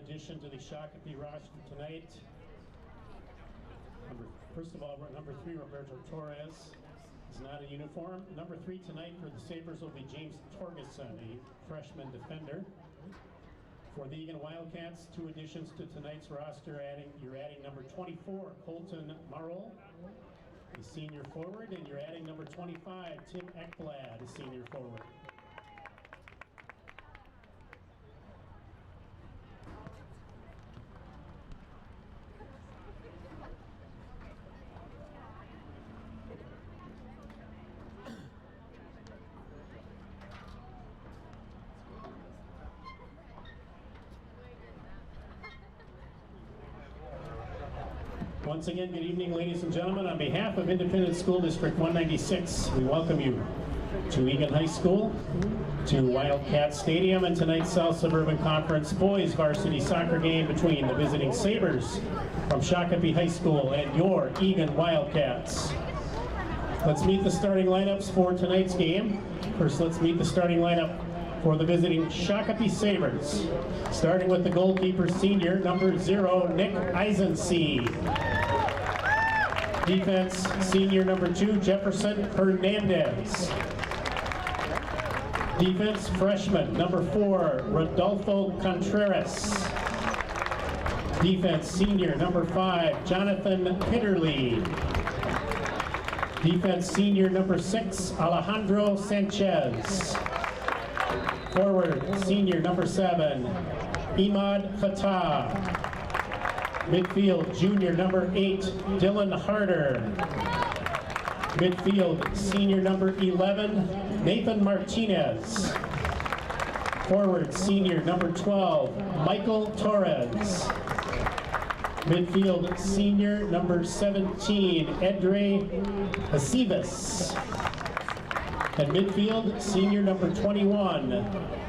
addition to the Shakopee roster tonight. First of all, number 3, Roberto Torres, is not in uniform. Number 3 tonight for the Sabers will be James Torgeson, a freshman defender. For the Eagan Wildcats, 2 additions to tonight's roster. You're adding number 24, Colton Murrell, a senior forward, and you're adding number 25, Tim Ekblad, a senior forward. Once again, good evening, ladies and gentlemen. On behalf of Independent School District 196, we welcome you to Eagan High School, to Wildcats Stadium, and tonight's South Suburban Conference boys varsity soccer game between the visiting Sabers from Shakopee High School and your Eagan Wildcats. Let's meet the starting lineups for tonight's game. First, let's meet the starting lineup for the visiting Shakopee Sabers. Starting with the goalkeeper, senior, number 0, Nick Eisensee. Defense, senior, number 2, Jefferson Hernandez. Defense, freshman, number 4, Rodolfo Contreras. Defense, senior, number 5, Jonathan Pitterly. Defense, senior, number 6, Alejandro Sanchez. Forward, senior, number 7, Imad Fatah. Midfield, junior, number 8, Dylan Harder. Midfield, senior, number 11, Nathan Martinez. Forward, senior, number 12, Michael Torres. Midfield, senior, number 17, Edre Acivas. And midfield, senior number 21,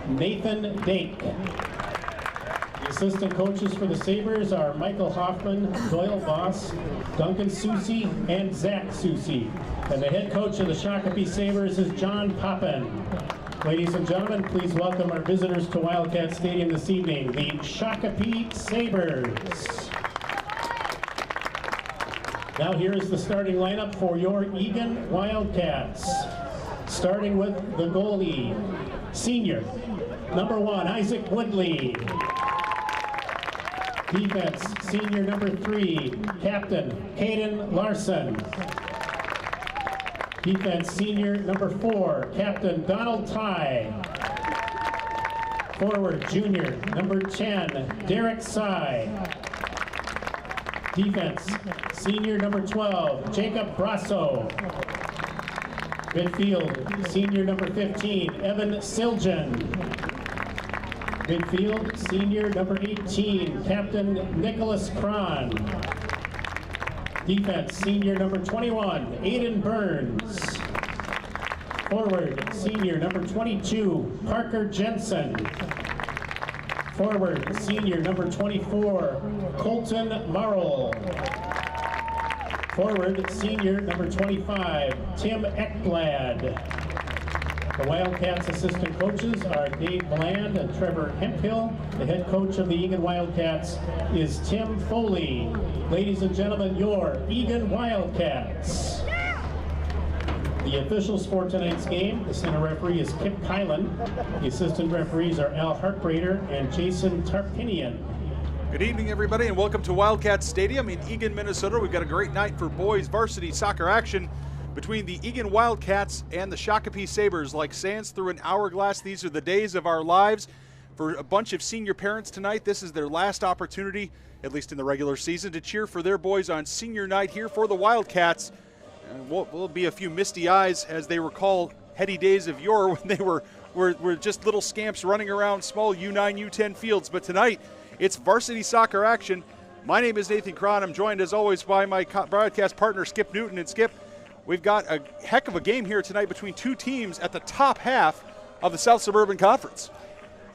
Nathan Dake. The assistant coaches for the Sabers are Michael Hoffman, Doyle Voss, Duncan Susi, and Zach Susi. And the head coach of the Shakopee Sabers is John Poppin. Ladies and gentlemen, please welcome our visitors to Wildcat Stadium this evening, the Shakopee Sabers. Now here is the starting lineup for your Eagan Wildcats. Starting with the goalie, senior, number 1, Isaac Woodley. Defense, senior, number 3, captain, Caden Larson. Defense, senior, number 4, captain, Donald Ty. Forward, junior, number 10, Derek Sy. Defense, senior, number 12, Jacob Brasso. Midfield, senior number 15, Evan Siljan. Midfield, senior number 18, Captain Nicholas Cron. Defense, senior number 21, Aiden Burns. Forward, senior number 22, Parker Jensen. Forward, senior number 24, Colton Murrell. Forward, senior number 25, Tim Ekblad. The Wildcats assistant coaches are Dave Bland and Trevor Hemphill. The head coach of the Eagan Wildcats is Tim Foley. Ladies and gentlemen, your Eagan Wildcats. The officials for tonight's game, the center referee is Kip Kylan. The assistant referees are Al Hartbrader and Jason Tarpinian. Good evening, everybody, and welcome to Wildcat Stadium in Eagan, Minnesota. We've got a great night for boys varsity soccer action between the Eagan Wildcats and the Shakopee Sabers. Like sands through an hourglass, these are the days of our lives. For a bunch of senior parents tonight, this is their last opportunity, at least in the regular season, to cheer for their boys on senior night here for the Wildcats. And will be a few misty eyes as they recall heady days of yore when they were just little scamps running around small U9, U10 fields. But tonight, it's varsity soccer action. My name is Nathan Cron. I'm joined, as always, by my broadcast partner, Skip Newton. And Skip, we've got a heck of a game here tonight between two teams at the top half of the South Suburban Conference.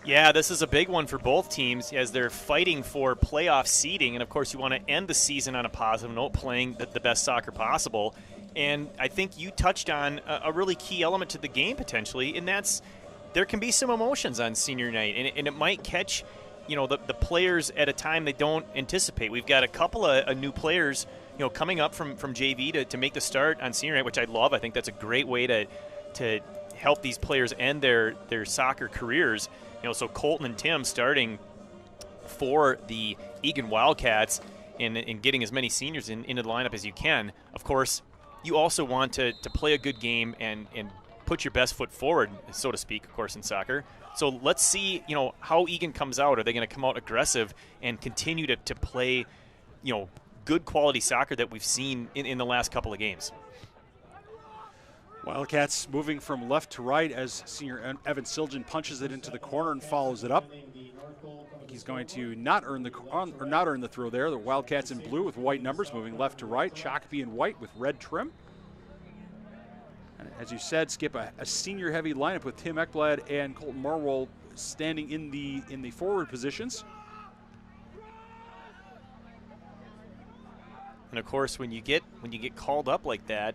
Yeah, this is a big one for both teams as they're fighting for playoff seeding. And, of course, you want to end the season on a positive note, playing the best soccer possible. And I think you touched on a really key element to the game potentially, and that's there can be some emotions on senior night, and it might catch the players at a time they don't anticipate. We've got a couple of new players, coming up from JV to make the start on senior night, which I love. I think that's a great way to help these players end their soccer careers. So Colton and Tim starting for the Eagan Wildcats and getting as many seniors into the lineup as you can. Of course, you also want to play a good game and put your best foot forward, so to speak, of course, in soccer. So let's see, how Eagan comes out. Are they going to come out aggressive and continue to play, good quality soccer that we've seen in the last couple of games? Wildcats moving from left to right as senior Evan Siljan punches it into the corner and follows it up. He's going to not earn the throw there. The Wildcats in blue with white numbers moving left to right. Shakopee in white with red trim. And as you said, Skip, a senior-heavy lineup with Tim Ekblad and Colton Marwold standing in the forward positions. And of course, when you get called up like that,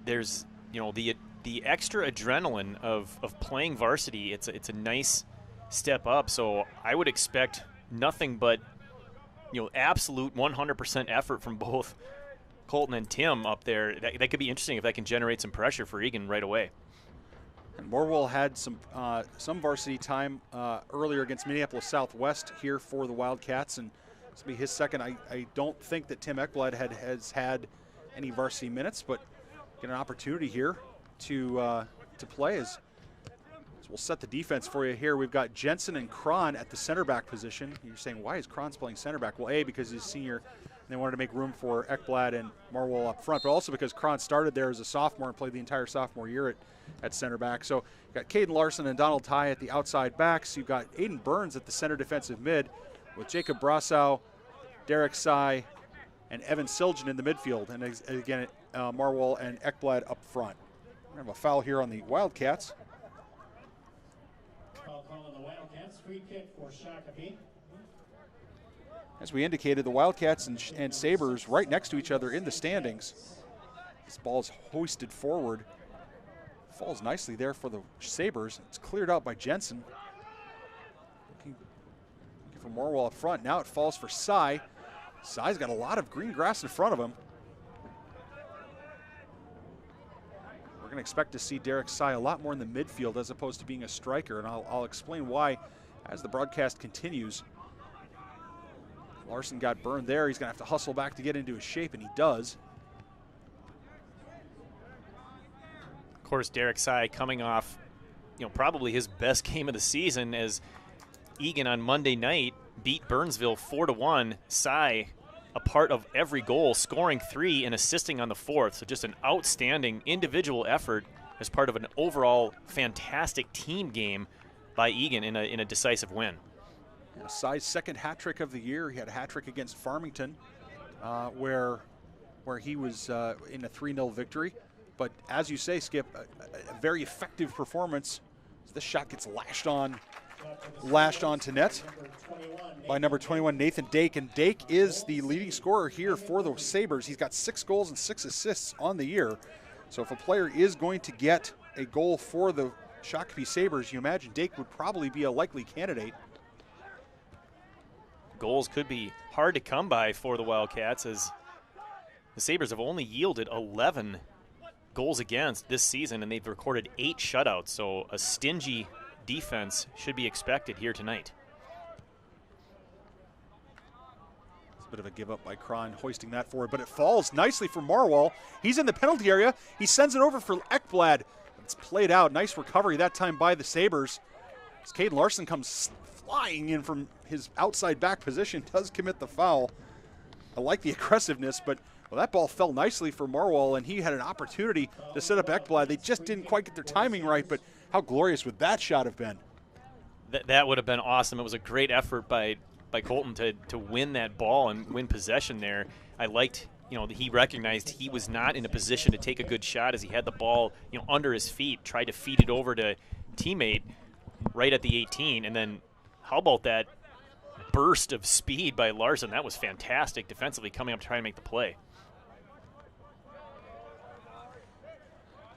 there's the extra adrenaline of playing varsity. It's a nice step up. So I would expect nothing but absolute 100% effort from both Colton and Tim up there. That could be interesting if that can generate some pressure for Eagan right away. And Morwell had some varsity time earlier against Minneapolis Southwest here for the Wildcats, and this will be his second. I don't think that Tim Ekblad has had any varsity minutes, but get an opportunity here to play as we'll set the defense for you here. We've got Jensen and Cron at the center back position. You're saying, why is Cron playing center back? Well, A, because he's senior, and they wanted to make room for Ekblad and Marwold up front, but also because Cron started there as a sophomore and played the entire sophomore year at center back. So you've got Caden Larson and Donald Ty at the outside backs. You've got Aiden Burns at the center defensive mid with Jacob Brassow, Derek Sy, and Evan Siljan in the midfield. And again, Marwold and Ekblad up front. We're going to have a foul here on the Wildcats. Foul call on the Wildcats. Free kick for Shakopee. As we indicated, the Wildcats and Sabers right next to each other in the standings. This ball is hoisted forward. Falls nicely there for the Sabers. It's cleared out by Jensen. Looking for Morwell up front. Now it falls for Sy. Sy's got a lot of green grass in front of him. We're going to expect to see Derek Sy a lot more in the midfield as opposed to being a striker, and I'll explain why as the broadcast continues. Larson got burned there. He's going to have to hustle back to get into his shape, and he does. Of course, Derek Sy coming off, probably his best game of the season as Eagan on Monday night beat Burnsville 4-1. Sy a part of every goal, scoring 3 and assisting on the 4th. So just an outstanding individual effort as part of an overall fantastic team game by Eagan in a decisive win. Sy's second hat trick of the year. He had a hat trick against Farmington, where he was in a 3-0 victory. But as you say, Skip, a very effective performance. This shot gets lashed on to net by number 21, Nathan Dake. And Dake is the leading scorer here for the Sabers. He's got 6 goals and 6 assists on the year. So if a player is going to get a goal for the Shakopee Sabers, you imagine Dake would probably be a likely candidate. Goals could be hard to come by for the Wildcats as the Sabers have only yielded 11 goals against this season, and they've recorded 8 shutouts, so a stingy defense should be expected here tonight. It's a bit of a give up by Cron, hoisting that forward, but it falls nicely for Marwold. He's in the penalty area. He sends it over for Ekblad. It's played out. Nice recovery that time by the Sabers. As Caden Larson comes flying in from his outside back position, does commit the foul. I like the aggressiveness, but that ball fell nicely for Marwold, and he had an opportunity to set up Ekblad. They just didn't quite get their timing right, but how glorious would that shot have been? That would have been awesome. It was a great effort by Colton to win that ball and win possession there. I liked, he recognized he was not in a position to take a good shot as he had the ball, under his feet, tried to feed it over to teammate right at the 18, and then how about that burst of speed by Larson? That was fantastic defensively, coming up trying to make the play.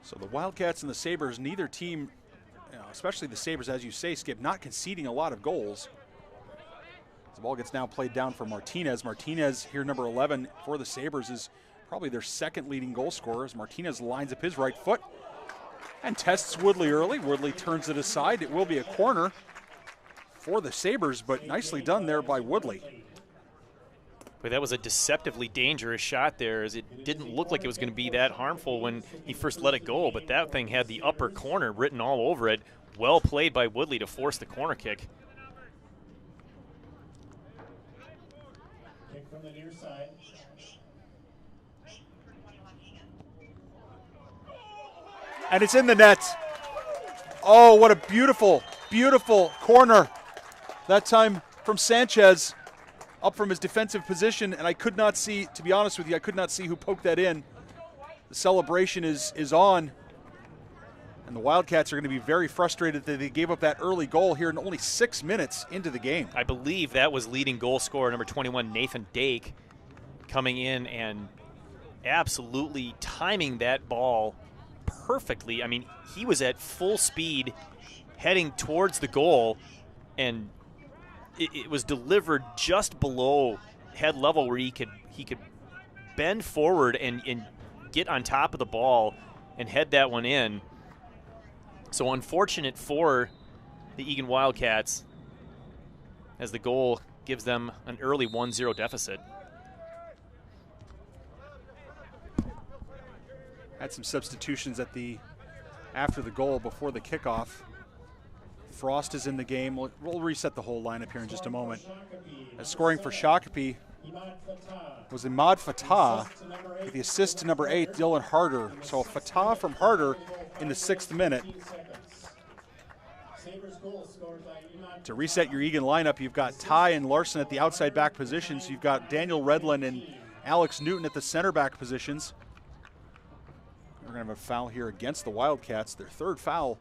So the Wildcats and the Sabers, neither team, especially the Sabers, as you say, Skip, not conceding a lot of goals. The ball gets now played down for Martinez. Martinez, here number 11 for the Sabres, is probably their second leading goal scorer as Martinez lines up his right foot and tests Woodley early. Woodley turns it aside. It will be a corner for the Sabres, but nicely done there by Woodley. But that was a deceptively dangerous shot there, as it didn't look like it was going to be that harmful when he first let it go, but that thing had the upper corner written all over it. Well played by Woodley to force the corner kick. Kick from the near side. And it's in the net. Oh, what a beautiful, beautiful corner. That time from Sanchez, up from his defensive position, and I could not see, to be honest with you, I could not see who poked that in. The celebration is on, and the Wildcats are going to be very frustrated that they gave up that early goal here in only 6 minutes into the game. I believe that was leading goal scorer number 21, Nathan Dake, coming in and absolutely timing that ball perfectly. I mean, he was at full speed heading towards the goal, and it was delivered just below head level where he could bend forward and get on top of the ball and head that one in. So unfortunate for the Eagan Wildcats, as the goal gives them an early 1-0 deficit. Had some substitutions after the goal before the kickoff. Frost is in the game. We'll reset the whole lineup here in just a moment. Scoring for Shakopee was Imad Fatah, with the assist to number 8, Dylan Harder. So Fatah from Harder in the 6th minute. To reset your Eagan lineup, you've got Ty and Larson at the outside back positions. You've got Daniel Redland and Alex Newton at the center back positions. We're going to have a foul here against the Wildcats, their 3rd foul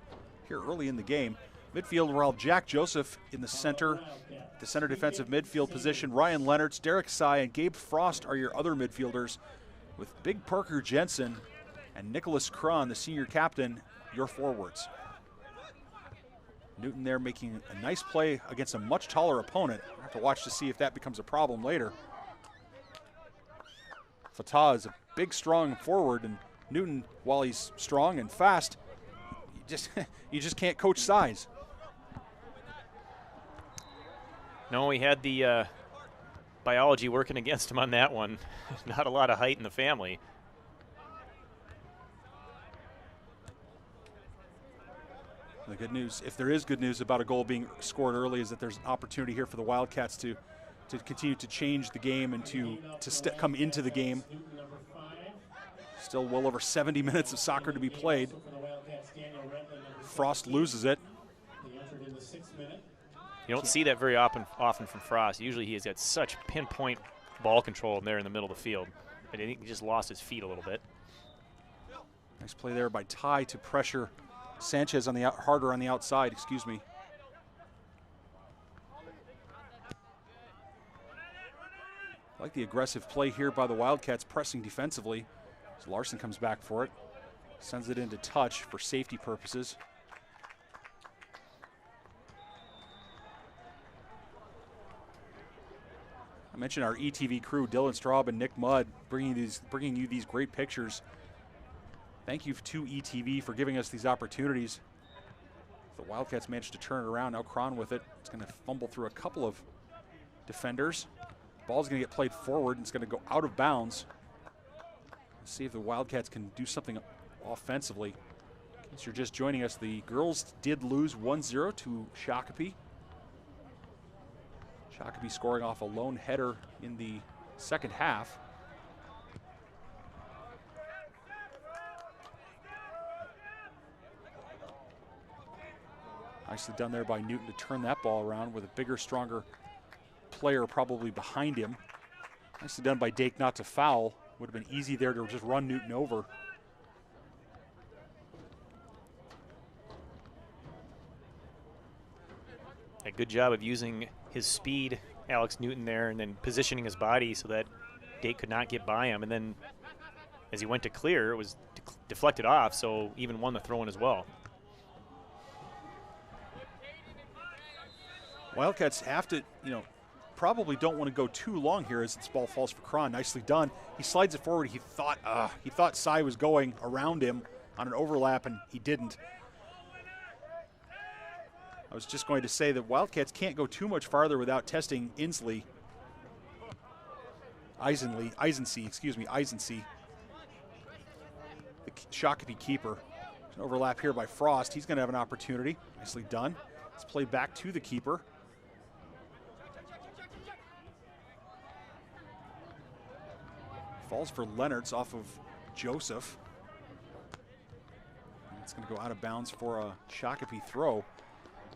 here early in the game. Midfield, we'll have Jack Joseph in the center defensive midfield position. Ryan Leonards, Derek Sy, and Gabe Frost are your other midfielders, with Big Parker Jensen and Nicholas Cron, the senior captain, your forwards. Newton there making a nice play against a much taller opponent. We'll have to watch to see if that becomes a problem later. Fatah is a big, strong forward, and Newton, while he's strong and fast, you just can't coach size. No, he had the biology working against him on that one. Not a lot of height in the family. The good news, if there is good news about a goal being scored early, is that there's an opportunity here for the Wildcats to continue to change the game and to come into the game. Still well over 70 minutes of soccer to be played. Frost loses it. You don't see that very often from Frost. Usually he has got such pinpoint ball control there in the middle of the field. But I think he just lost his feet a little bit. Nice play there by Ty to pressure Sanchez Harder on the outside, excuse me. I like the aggressive play here by the Wildcats, pressing defensively. As Larson comes back for it. Sends it into touch for safety purposes. I mentioned our ETV crew, Dylan Straub and Nick Mudd, bringing you these great pictures. Thank you to ETV for giving us these opportunities. The Wildcats managed to turn it around. Now Cron with it. It's going to fumble through a couple of defenders. Ball's going to get played forward, and it's going to go out of bounds. Let's see if the Wildcats can do something offensively. In case you're just joining us, the girls did lose 1-0 to Shakopee. Shakopee scoring off a lone header in the 2nd half. Nicely done there by Newton to turn that ball around with a bigger, stronger player probably behind him. Nicely done by Dake not to foul. Would have been easy there to just run Newton over. A good job of using his speed, Alex Newton there, and then positioning his body so that Dake could not get by him. And then as he went to clear, it was deflected off, so even won the throw-in as well. Wildcats have to, probably don't want to go too long here as this ball falls for Cron. Nicely done. He slides it forward. He thought Cy was going around him on an overlap, and he didn't. I was just going to say that Wildcats can't go too much farther without testing Eisency, the Shakopee keeper. There's an overlap here by Frost. He's going to have an opportunity. Nicely done. Let's play back to the keeper. Falls for Leonards off of Joseph. And it's going to go out of bounds for a Shakopee throw.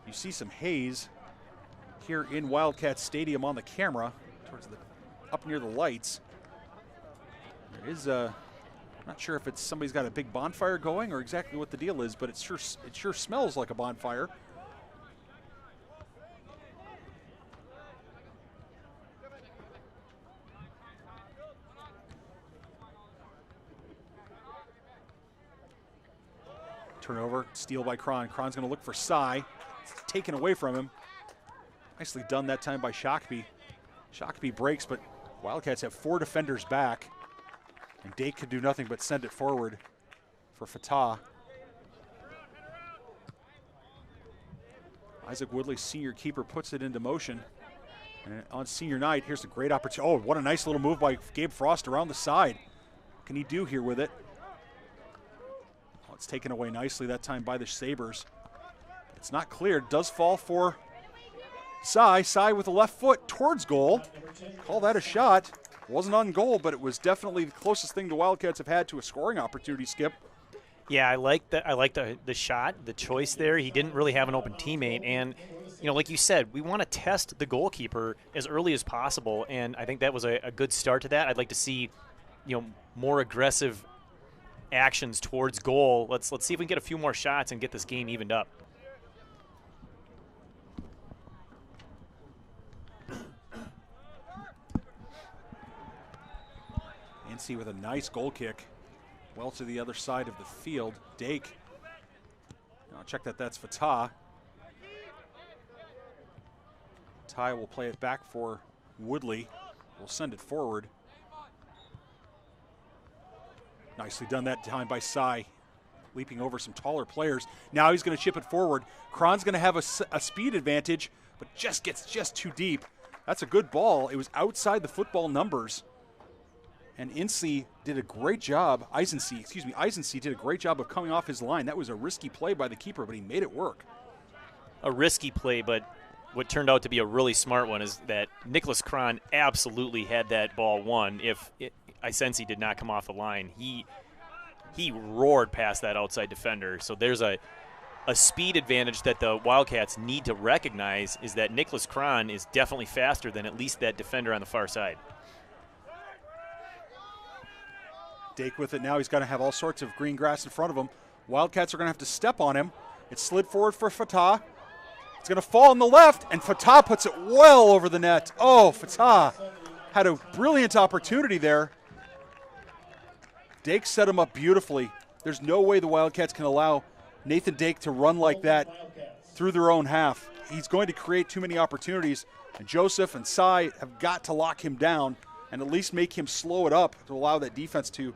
You see some haze here in Wildcats Stadium on the camera, towards the up near the lights. There is I'm not sure if it's somebody's got a big bonfire going or exactly what the deal is, but it sure smells like a bonfire. Turnover, steal by Cron. Cron's going to look for Cy. It's taken away from him. Nicely done that time by Shakopee. Shakopee breaks, but Wildcats have 4 defenders back. And Dake could do nothing but send it forward for Fatah. Isaac Woodley, senior keeper, puts it into motion. And on senior night, here's a great opportunity. Oh, what a nice little move by Gabe Frost around the side. What can he do here with it? Oh, it's taken away nicely that time by the Sabers. It's not cleared. Does fall for Cy. Cy with the left foot towards goal. Call that a shot. Wasn't on goal, but it was definitely the closest thing the Wildcats have had to a scoring opportunity, Skip. Yeah, I like that. I like the shot, the choice there. He didn't really have an open teammate, and like you said, we want to test the goalkeeper as early as possible, and I think that was a good start to that. I'd like to see, more aggressive actions towards goal. Let's see if we can get a few more shots and get this game evened up. NC with a nice goal kick. Well to the other side of the field. Dake. I'll check that's Fatah. Ty will play it back for Woodley. We'll send it forward. Nicely done that time by Cy. Leaping over some taller players. Now he's going to chip it forward. Cron's going to have a speed advantage, but gets too deep. That's a good ball. It was outside the football numbers. And Eisency did a great job. Eisency did a great job of coming off his line. That was a risky play by the keeper, but he made it work. A risky play, but what turned out to be a really smart one is that Nicholas Cron absolutely had that ball won if Eisency did not come off the line. He roared past that outside defender. So there's a speed advantage that the Wildcats need to recognize, is that Nicholas Cron is definitely faster than at least that defender on the far side. Dake with it now. He's going to have all sorts of green grass in front of him. Wildcats are going to have to step on him. It slid forward for Fatah. It's going to fall on the left, and Fatah puts it well over the net. Oh, Fatah had a brilliant opportunity there. Dake set him up beautifully. There's no way the Wildcats can allow Nathan Dake to run like that through their own half. He's going to create too many opportunities, and Joseph and Cy have got to lock him down and at least make him slow it up to allow that defense to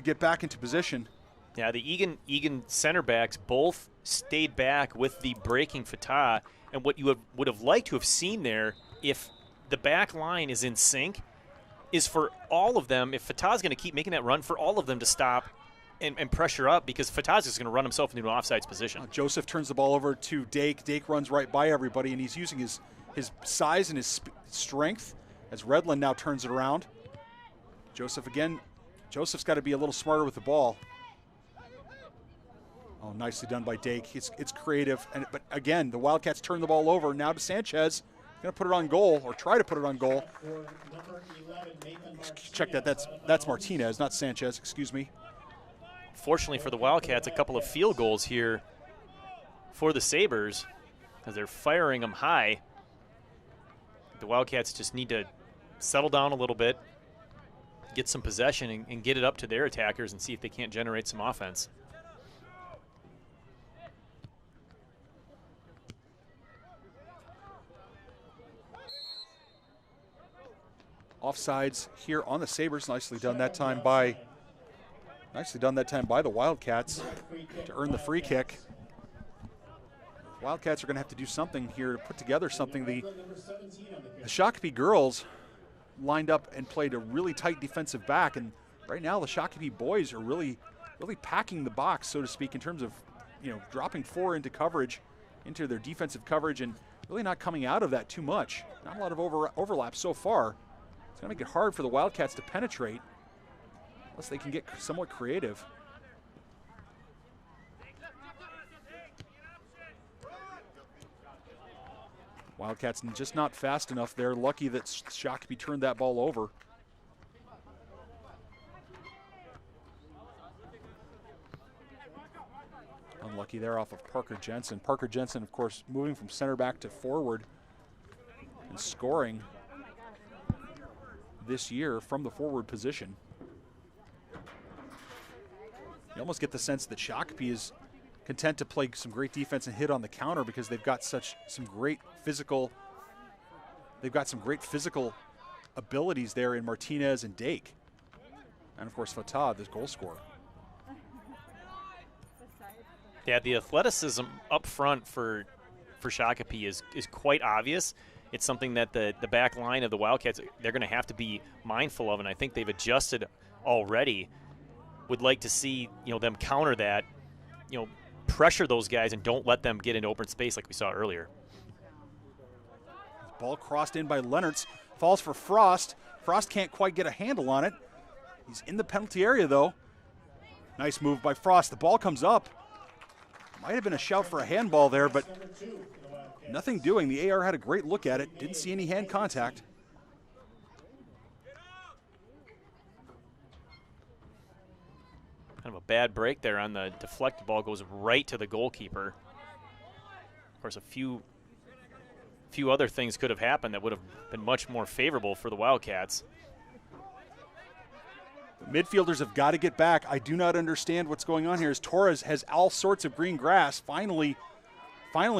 get back into position. Yeah, the Eagan center backs both stayed back with the breaking Fatah, and what you would have liked to have seen there, if the back line is in sync, is for all of them, if Fatah's going to keep making that run, for all of them to stop and pressure up, because Fatah's just going to run himself into an offsides position. Joseph turns the ball over to Dake. Dake runs right by everybody, and he's using his size and his strength as Redland now turns it around. Joseph again. Joseph's got to be a little smarter with the ball. Oh, nicely done by Dake. It's creative, but again, the Wildcats turn the ball over. Now to Sanchez. Going to put it on goal, or try to put it on goal. Check that. That's Martinez, not Sanchez. Excuse me. Fortunately for the Wildcats, a couple of field goals here for the Sabers, as they're firing them high. The Wildcats just need to settle down a little bit, get some possession, and get it up to their attackers and see if they can't generate some offense. offsides here on the Sabers. Nicely done that time by the Wildcats to earn the free kick. Wildcats are going to have to do something here to put together something. The Shakopee girls lined up and played a really tight defensive back, and right now the Shakopee boys are really packing the box, so to speak, in terms of, you know, dropping 4 into coverage, into their defensive coverage, and really not coming out of that too much. Not a lot of overlap so far. It's going to make it hard for the Wildcats to penetrate unless they can get somewhat creative. Wildcats just not fast enough there. Lucky that Shakopee turned that ball over. Unlucky there off of Parker Jensen. Parker Jensen, of course, moving from center back to forward and scoring this year from the forward position. You almost get the sense that Shakopee is content to play some great defense and hit on the counter because they've got some great physical abilities there in Martinez and Dake. And of course Fatah, this goal scorer. Yeah, the athleticism up front for Shakopee is quite obvious. It's something that the back line of the Wildcats, they're going to have to be mindful of, and I think they've adjusted already. Would like to see, you know, them counter that, you know, pressure those guys and don't let them get into open space like we saw earlier. Ball crossed in by Leonards, falls for Frost. Frost can't quite get a handle on it. He's in the penalty area though. Nice move by Frost. The ball comes up. Might have been a shout for a handball there, but nothing doing. The AR had a great look at it. Didn't see any hand contact. Kind of a bad break there on the deflected ball, goes right to the goalkeeper. Of course, a few other things could have happened that would have been much more favorable for the Wildcats. The midfielders have got to get back. I do not understand what's going on here as Torres has all sorts of green grass. Finally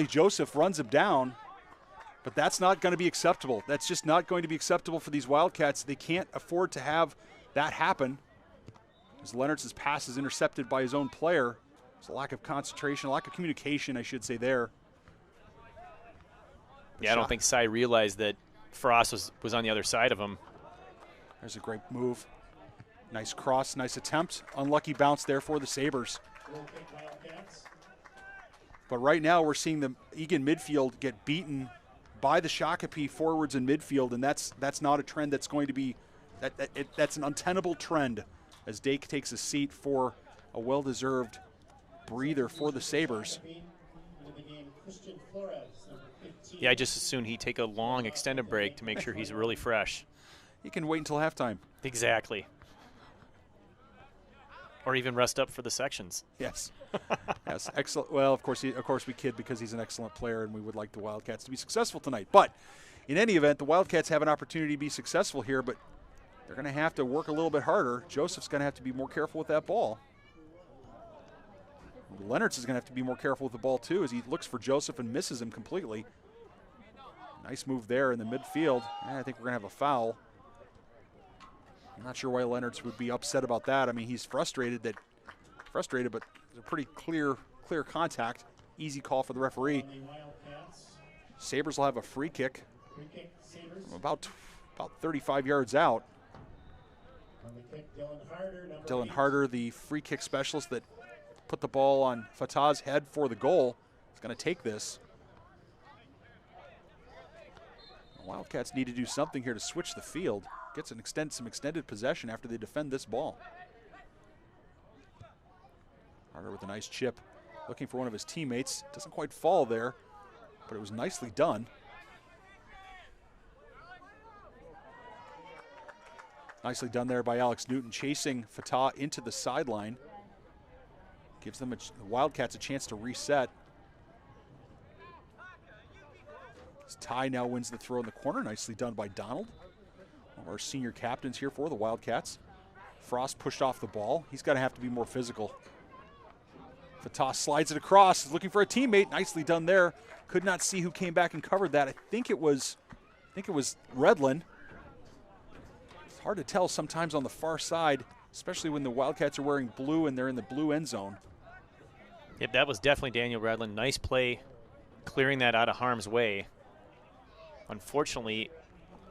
Joseph runs him down, but that's not going to be acceptable. That's just not going to be acceptable for these Wildcats. They can't afford to have that happen. As Leonards' pass is intercepted by his own player. There's a lack of concentration, a lack of communication, I should say, there. Yeah, I don't think Cy realized that Frost was on the other side of him. There's a great move. Nice cross, nice attempt. Unlucky bounce there for the Sabers. But right now we're seeing the Eagan midfield get beaten by the Shakopee forwards in midfield, and that's not a trend that's going to be, that's an untenable trend as Dake takes a seat for a well-deserved breather for the Sabers. Yeah, I just assumed he'd take a long extended break to make sure he's really fresh. He can wait until halftime. Exactly. Or even rest up for the sections. Yes. Yes, excellent. Well, of course we kid because he's an excellent player and we would like the Wildcats to be successful tonight. But in any event, the Wildcats have an opportunity to be successful here, but they're going to have to work a little bit harder. Joseph's going to have to be more careful with that ball. Leonards is going to have to be more careful with the ball too as he looks for Joseph and misses him completely. Nice move there in the midfield. I think we're going to have a foul. I'm not sure why Leonards would be upset about that. I mean, he's frustrated, but it's a pretty clear contact. Easy call for the referee. Sabers will have a free kick from about 35 yards out. Dylan Harder, the free kick specialist that put the ball on Fatah's head for the goal, is going to take this. The Wildcats need to do something here to switch the field. Get some extended possession after they defend this ball. Harder with a nice chip, looking for one of his teammates. Doesn't quite fall there, but it was nicely done. Nicely done there by Alex Newton, chasing Fatah into the sideline. Gives them the Wildcats a chance to reset. As Ty now wins the throw in the corner. Nicely done by Donald, one of our senior captains here for the Wildcats. Frost pushed off the ball. He's going to have to be more physical. Fatah slides it across, is looking for a teammate. Nicely done there. Could not see who came back and covered that. I think it was Redlin. hard to tell sometimes on the far side, especially when the Wildcats are wearing blue and they're in the blue end zone. Yep, that was definitely Daniel Redland. Nice play clearing that out of harm's way. Unfortunately,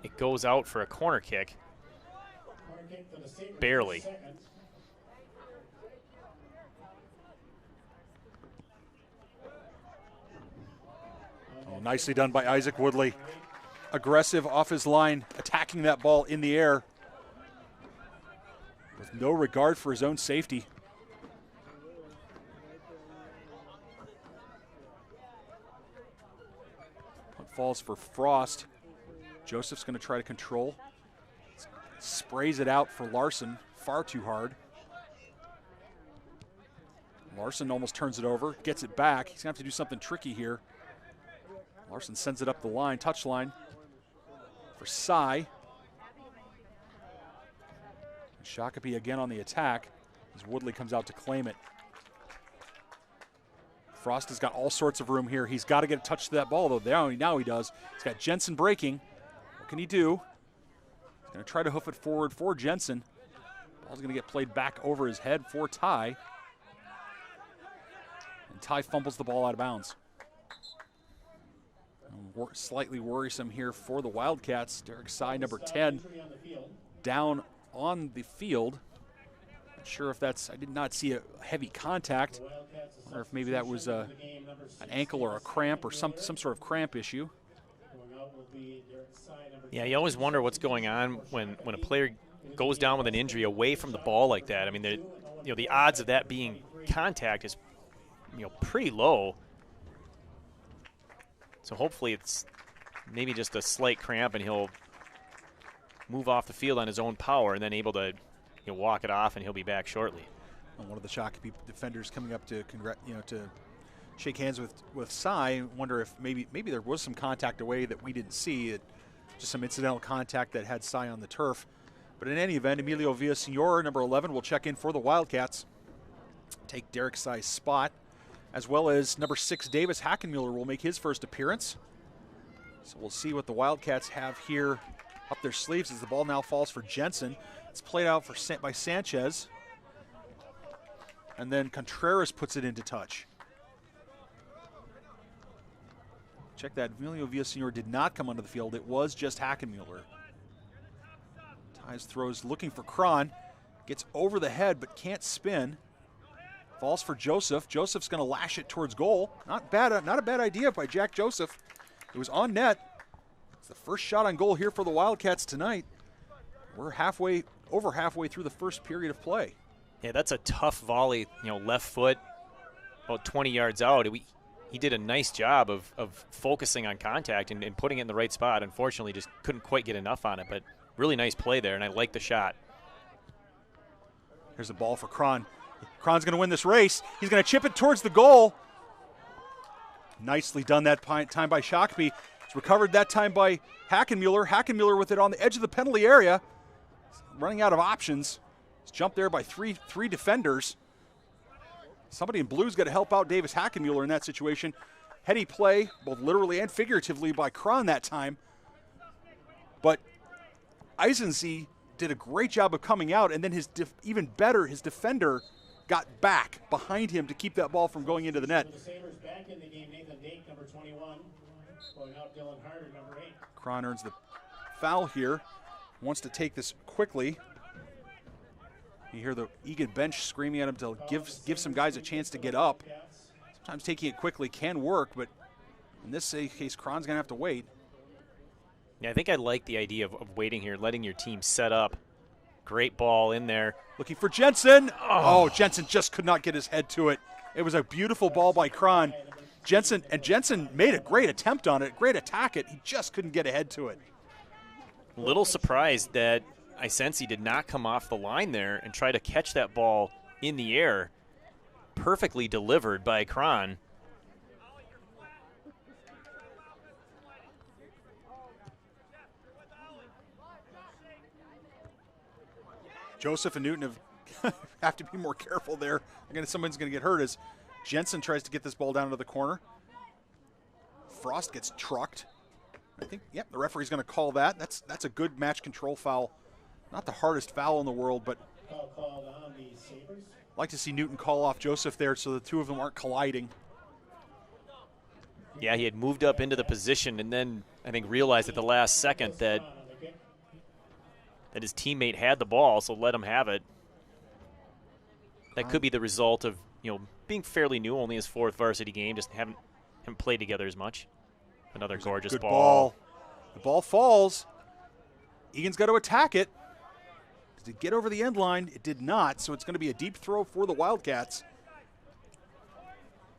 it goes out for a corner kick. Barely. Oh, nicely done by Isaac Woodley. Aggressive off his line, attacking that ball in the air with no regard for his own safety. Punt falls for Frost. Joseph's going to try to control. Sprays it out for Larson, far too hard. Larson almost turns it over, gets it back. He's going to have to do something tricky here. Larson sends it up the line, touchline for Cy. Shakopee again on the attack as Woodley comes out to claim it. Frost has got all sorts of room here. He's got to get a touch to that ball, though. Now he does. He's got Jensen breaking. What can he do? He's going to try to hoof it forward for Jensen. Ball's going to get played back over his head for Ty. And Ty fumbles the ball out of bounds. Slightly worrisome here for the Wildcats. Derek Sy, number 10, down on the field. Not sure if that's, I did not see a heavy contact. I wonder if maybe that was an ankle or a cramp or some sort of cramp issue. Yeah, you always wonder what's going on when a player goes down with an injury away from the ball like that. I mean, the odds of that being contact is, pretty low. So hopefully it's maybe just a slight cramp and he'll move off the field on his own power and then able to walk it off and he'll be back shortly. One of the Shakopee defenders coming up to to shake hands with Cy. Wonder if maybe there was some contact away that we didn't see. Just some incidental contact that had Cy on the turf. But in any event, Emilio Villasenor, number 11, will check in for the Wildcats. Take Derek Cy's spot, as well as number 6, Davis Hackenmuller will make his first appearance. So we'll see what the Wildcats have here up their sleeves as the ball now falls for Jensen. It's played out by Sanchez. And then Contreras puts it into touch. Check that, Emilio Villasenor did not come onto the field. It was just Hackenmuller. Ties throws looking for Cron. Gets over the head but can't spin. Falls for Joseph. Joseph's going to lash it towards goal. Not a bad idea by Jack Joseph. It was on net. It's the first shot on goal here for the Wildcats tonight. We're over halfway through the first period of play. Yeah, that's a tough volley, left foot, about 20 yards out. He did a nice job of focusing on contact and putting it in the right spot. Unfortunately, just couldn't quite get enough on it, but really nice play there, and I like the shot. Here's the ball for Cron. Cron's going to win this race. He's going to chip it towards the goal. Nicely done that time by Shakopee. It's recovered that time by Hackenmuller. Hackenmuller with it on the edge of the penalty area. Running out of options. He's jumped there by three defenders. Somebody in blue's got to help out Davis Hackenmuller in that situation. Heady play, both literally and figuratively, by Cron that time. But Eisensee did a great job of coming out, and then even better, his defender got back behind him to keep that ball from going into the net. The Sabers back in the game, Nathan Dake, number 21, going out Dylan Harder, number 8. Cron earns the foul here. Wants to take this quickly. You hear the Eagan bench screaming at him to give some guys a chance to get up. Sometimes taking it quickly can work, but in this case, Cron's going to have to wait. Yeah, I think I like the idea of waiting here, letting your team set up. Great ball in there. Looking for Jensen. Oh, Jensen just could not get his head to it. It was a beautiful ball by Cron. Jensen made a great attempt on it, great attack it. He just couldn't get a head to it. Little surprised that Isensi did not come off the line there and try to catch that ball in the air. Perfectly delivered by Cron. Joseph and Newton have to be more careful there. Someone's going to get hurt as Jensen tries to get this ball down into the corner. Frost gets trucked. I think, the referee's going to call that. That's a good match control foul Not the hardest foul in the world, but Foul called on the Sabers. like to see Newton call off Joseph there so the two of them aren't colliding. Yeah, he had moved up into the position and then I think realized at the last second that his teammate had the ball, so let him have it. That could be the result of, being fairly new, only his 4th varsity game, just haven't played together as much. Another gorgeous Good ball. The ball falls. Egan's got to attack it. Did it get over the end line? It did not, so it's going to be a deep throw for the Wildcats.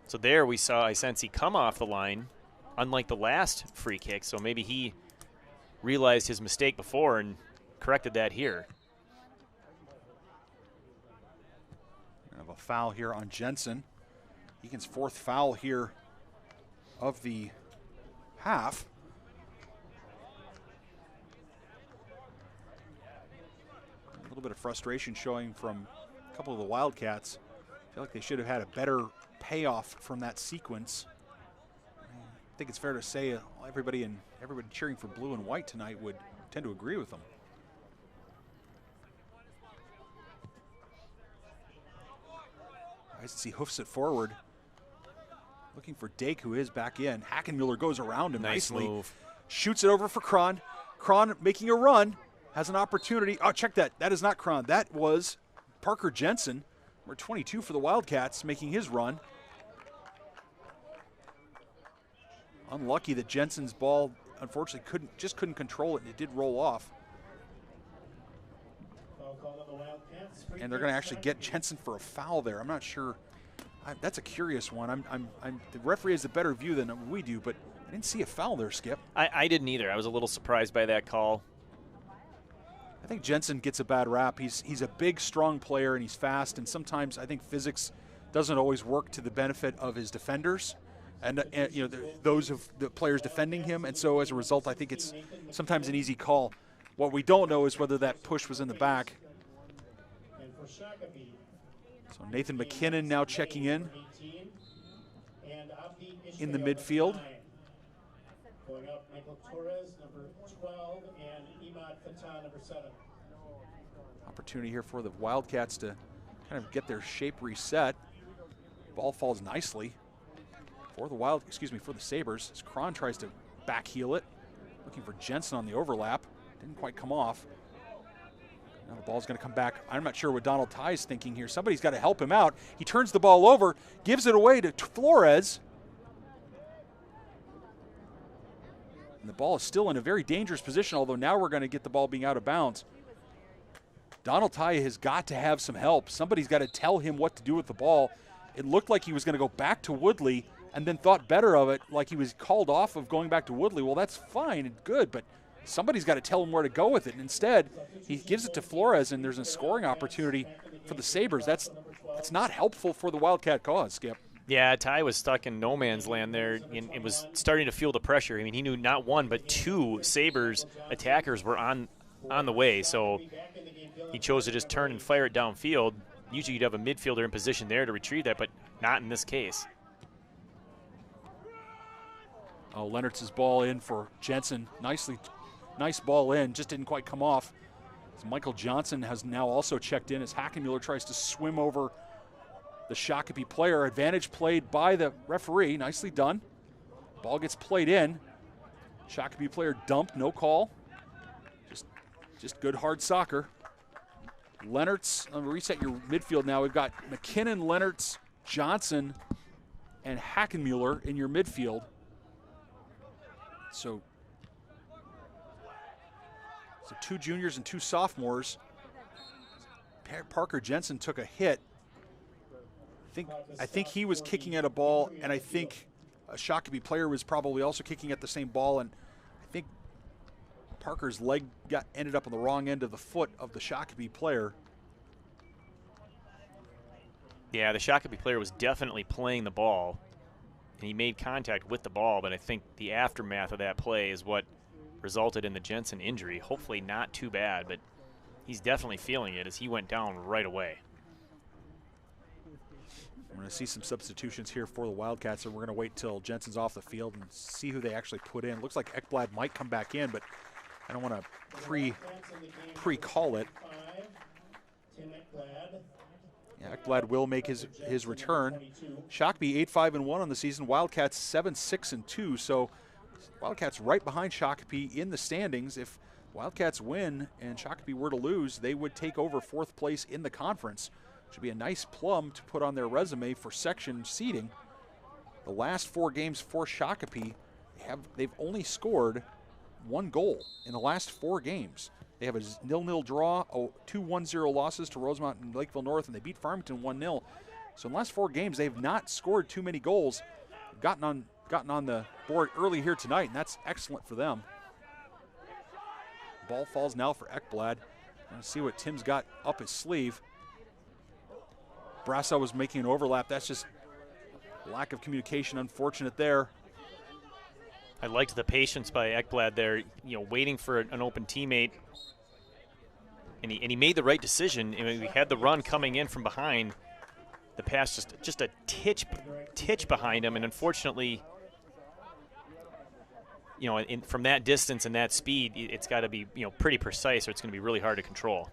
So there we saw Isensi come off the line, unlike the last free kick, so maybe he realized his mistake before and corrected that here. We have a foul here on Jensen. Egan's 4th foul here of the half. A little bit of frustration showing from a couple of the Wildcats. I feel like they should have had a better payoff from that sequence. I think it's fair to say everybody cheering for blue and white tonight would tend to agree with them. Isensi hoofs it forward. Looking for Dake, who is back in. Hackenmuller goes around him nicely. Move. Shoots it over for Kron. Kron making a run. Has an opportunity. Oh, check that. That is not Kron. That was Parker Jensen, number 22 for the Wildcats, making his run. Unlucky that Jensen's ball, unfortunately, couldn't control it, and it did roll off. And they're going to actually get Jensen for a foul there. I'm not sure. That's a curious one. The referee has a better view than we do, but I didn't see a foul there, Skip. I didn't either. I was a little surprised by that call. I think Jensen gets a bad rap. He's a big, strong player, and he's fast, and sometimes I think physics doesn't always work to the benefit of his defenders and those of the players defending him, and so as a result, I think it's sometimes an easy call. What we don't know is whether that push was in the back. So Nathan McKinnon now checking in the midfield. Going up, Michael Torres, number 12, and Imad Fatah, number 7. Opportunity here for the Wildcats to kind of get their shape reset. Ball falls nicely for the Sabers as Kron tries to back heel it. Looking for Jensen on the overlap. Didn't quite come off. Now the ball's going to come back. I'm not sure what Donald Ty is thinking here. Somebody's got to help him out. He turns the ball over, gives it away to Flores. And the ball is still in a very dangerous position, although now we're going to get the ball being out of bounds. Donald Ty has got to have some help. Somebody's got to tell him what to do with the ball. It looked like he was going to go back to Woodley and then thought better of it, like he was called off of going back to Woodley. Well, that's fine and good, but somebody's got to tell him where to go with it. And instead, he gives it to Flores, and there's a scoring opportunity for the Sabers. That's not helpful for the Wildcat cause, Skip. Yeah, Ty was stuck in no man's land there and was starting to feel the pressure. I mean, he knew not one but two Sabres attackers were on the way, so he chose to just turn and fire it downfield. Usually you'd have a midfielder in position there to retrieve that, but not in this case. Oh, Leonard's ball in for Jensen. Nice ball in, just didn't quite come off. So Michael Johnson has now also checked in as Hackenmuller tries to swim over the Shakopee player. Advantage played by the referee. Nicely done. Ball gets played in. Shakopee player dumped, no call. Just good hard soccer. Leonard's, reset your midfield now. We've got McKinnon, Leonard's, Johnson, and Hackenmuller in your midfield. So two juniors and two sophomores. Parker Jensen took a hit. I think he was kicking at a ball, and I think a Shakopee player was probably also kicking at the same ball, and I think Parker's leg ended up on the wrong end of the foot of the Shakopee player. Yeah, the Shakopee player was definitely playing the ball, and he made contact with the ball, but I think the aftermath of that play is what resulted in the Jensen injury. Hopefully not too bad, but he's definitely feeling it as he went down right away. We're going to see some substitutions here for the Wildcats, and we're going to wait till Jensen's off the field and see who they actually put in. Looks like Ekblad might come back in, but I don't want to pre-call it. Yeah, Ekblad will make his return. Shakopee 8-5-1 on the season. Wildcats 7-6-2. So Wildcats right behind Shakopee in the standings. If Wildcats win and Shakopee were to lose, they would take over 4th place in the conference. Which would be a nice plum to put on their resume for section seeding. The last 4 games for Shakopee, they've only scored 1 goal in the last 4 games. They have a 0-0 draw, 2 1-0 losses to Rosemount and Lakeville North, and they beat Farmington 1-0. So in the last 4 games, they've not scored too many goals. Gotten on the board early here tonight, and that's excellent for them. Ball falls now for Ekblad. Let's see what Tim's got up his sleeve. Brasso was making an overlap. That's just lack of communication, unfortunate there. I liked the patience by Ekblad there, waiting for an open teammate. And he made the right decision. I mean, we had the run coming in from behind. The pass just a titch behind him, and unfortunately, from that distance and that speed, it's got to be pretty precise, or it's going to be really hard to control.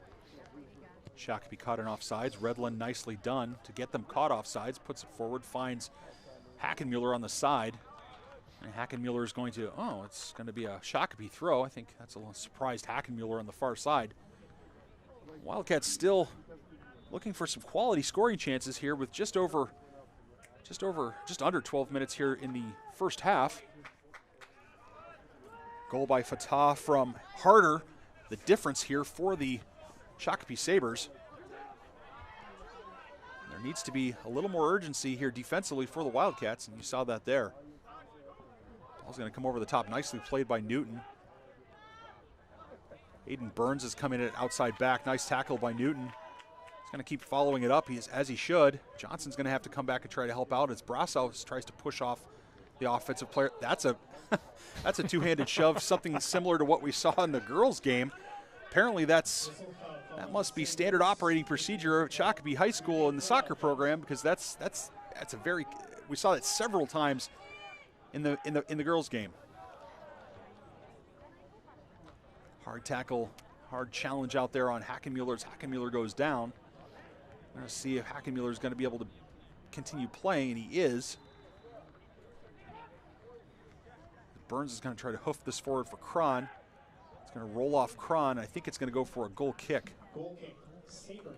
Shakopee caught in offsides. Redland nicely done to get them caught offsides. Puts it forward, finds Hackenmuller on the side. And Hackenmuller is going to, it's going to be a Shakopee throw. I think that's a little surprised Hackenmuller on the far side. Wildcats still looking for some quality scoring chances here with just under 12 minutes here in the first half. Goal by Fatah from Harder. The difference here for the Shakopee Sabers. There needs to be a little more urgency here defensively for the Wildcats, and you saw that there. Ball's going to come over the top. Nicely played by Newton. Aiden Burns is coming at outside back. Nice tackle by Newton. He's going to keep following it up, as he should. Johnson's going to have to come back and try to help out as Brasso tries to push off the offensive player. That's a that's a two-handed shove, something similar to what we saw in the girls' game. Apparently that must be standard operating procedure at Shakopee High School in the soccer program, because that's a very, we saw that several times in the girls' game. Hard tackle, hard challenge out there on Hackenmuller. Hackenmuller goes down. We're going to see if Hackenmuller is going to be able to continue playing, and he is. Burns is going to try to hoof this forward for Cron. It's going to roll off Cron. I think it's going to go for a goal kick. Goal kick, Sabers.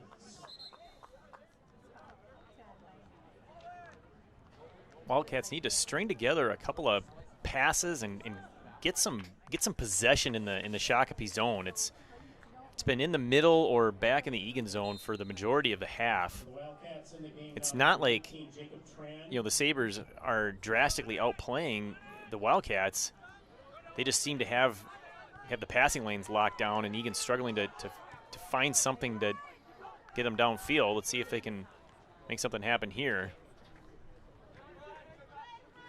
Wildcats need to string together a couple of passes and get some possession in the Shakopee zone. It's been in the middle or back in the Eagan zone for the majority of the half. It's not like the Sabers are drastically outplaying the Wildcats. They just seem to have the passing lanes locked down, and Eagan's struggling to find something to get them downfield. Let's see if they can make something happen here.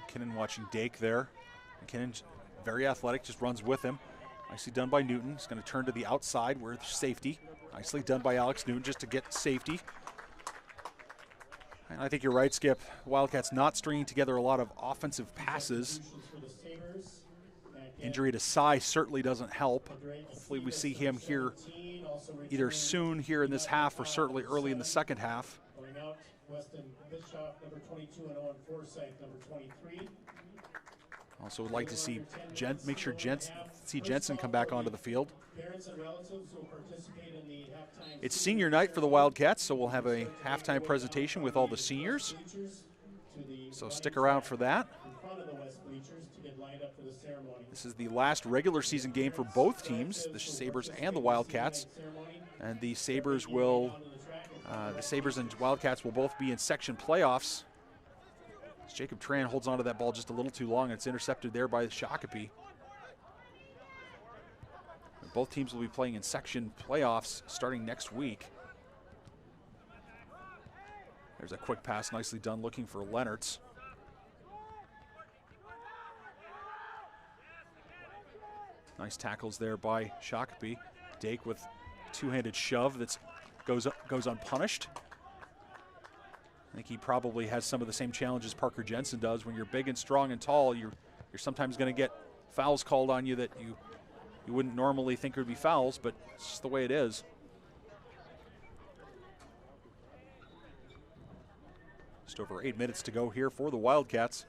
McKinnon watching Dake there. McKinnon, very athletic, just runs with him. Nicely done by Newton. He's going to turn to the outside where there's safety. Nicely done by Alex Newton just to get safety. And I think you're right, Skip. Wildcats not stringing together a lot of offensive passes. Injury to Sai certainly doesn't help. Hopefully we see him here either soon here in this half or certainly early in the second half. Also would like to see Jensen come back onto the field. It's senior night for the Wildcats, so we'll have a halftime presentation with all the seniors. So stick around for that. This is the last regular season game for both teams, the Sabers and the Wildcats. And the Sabers and Wildcats will both be in section playoffs. Jacob Tran holds onto that ball just a little too long, and it's intercepted there by Shakopee. Both teams will be playing in section playoffs starting next week. There's a quick pass, nicely done, looking for Lennertz. Nice tackles there by Shakopee. Dake with two-handed shove that goes unpunished. I think he probably has some of the same challenges Parker Jensen does. When you're big and strong and tall, you're sometimes going to get fouls called on you that you You wouldn't normally think it would be fouls, but it's just the way it is. Just over 8 minutes to go here for the Wildcats.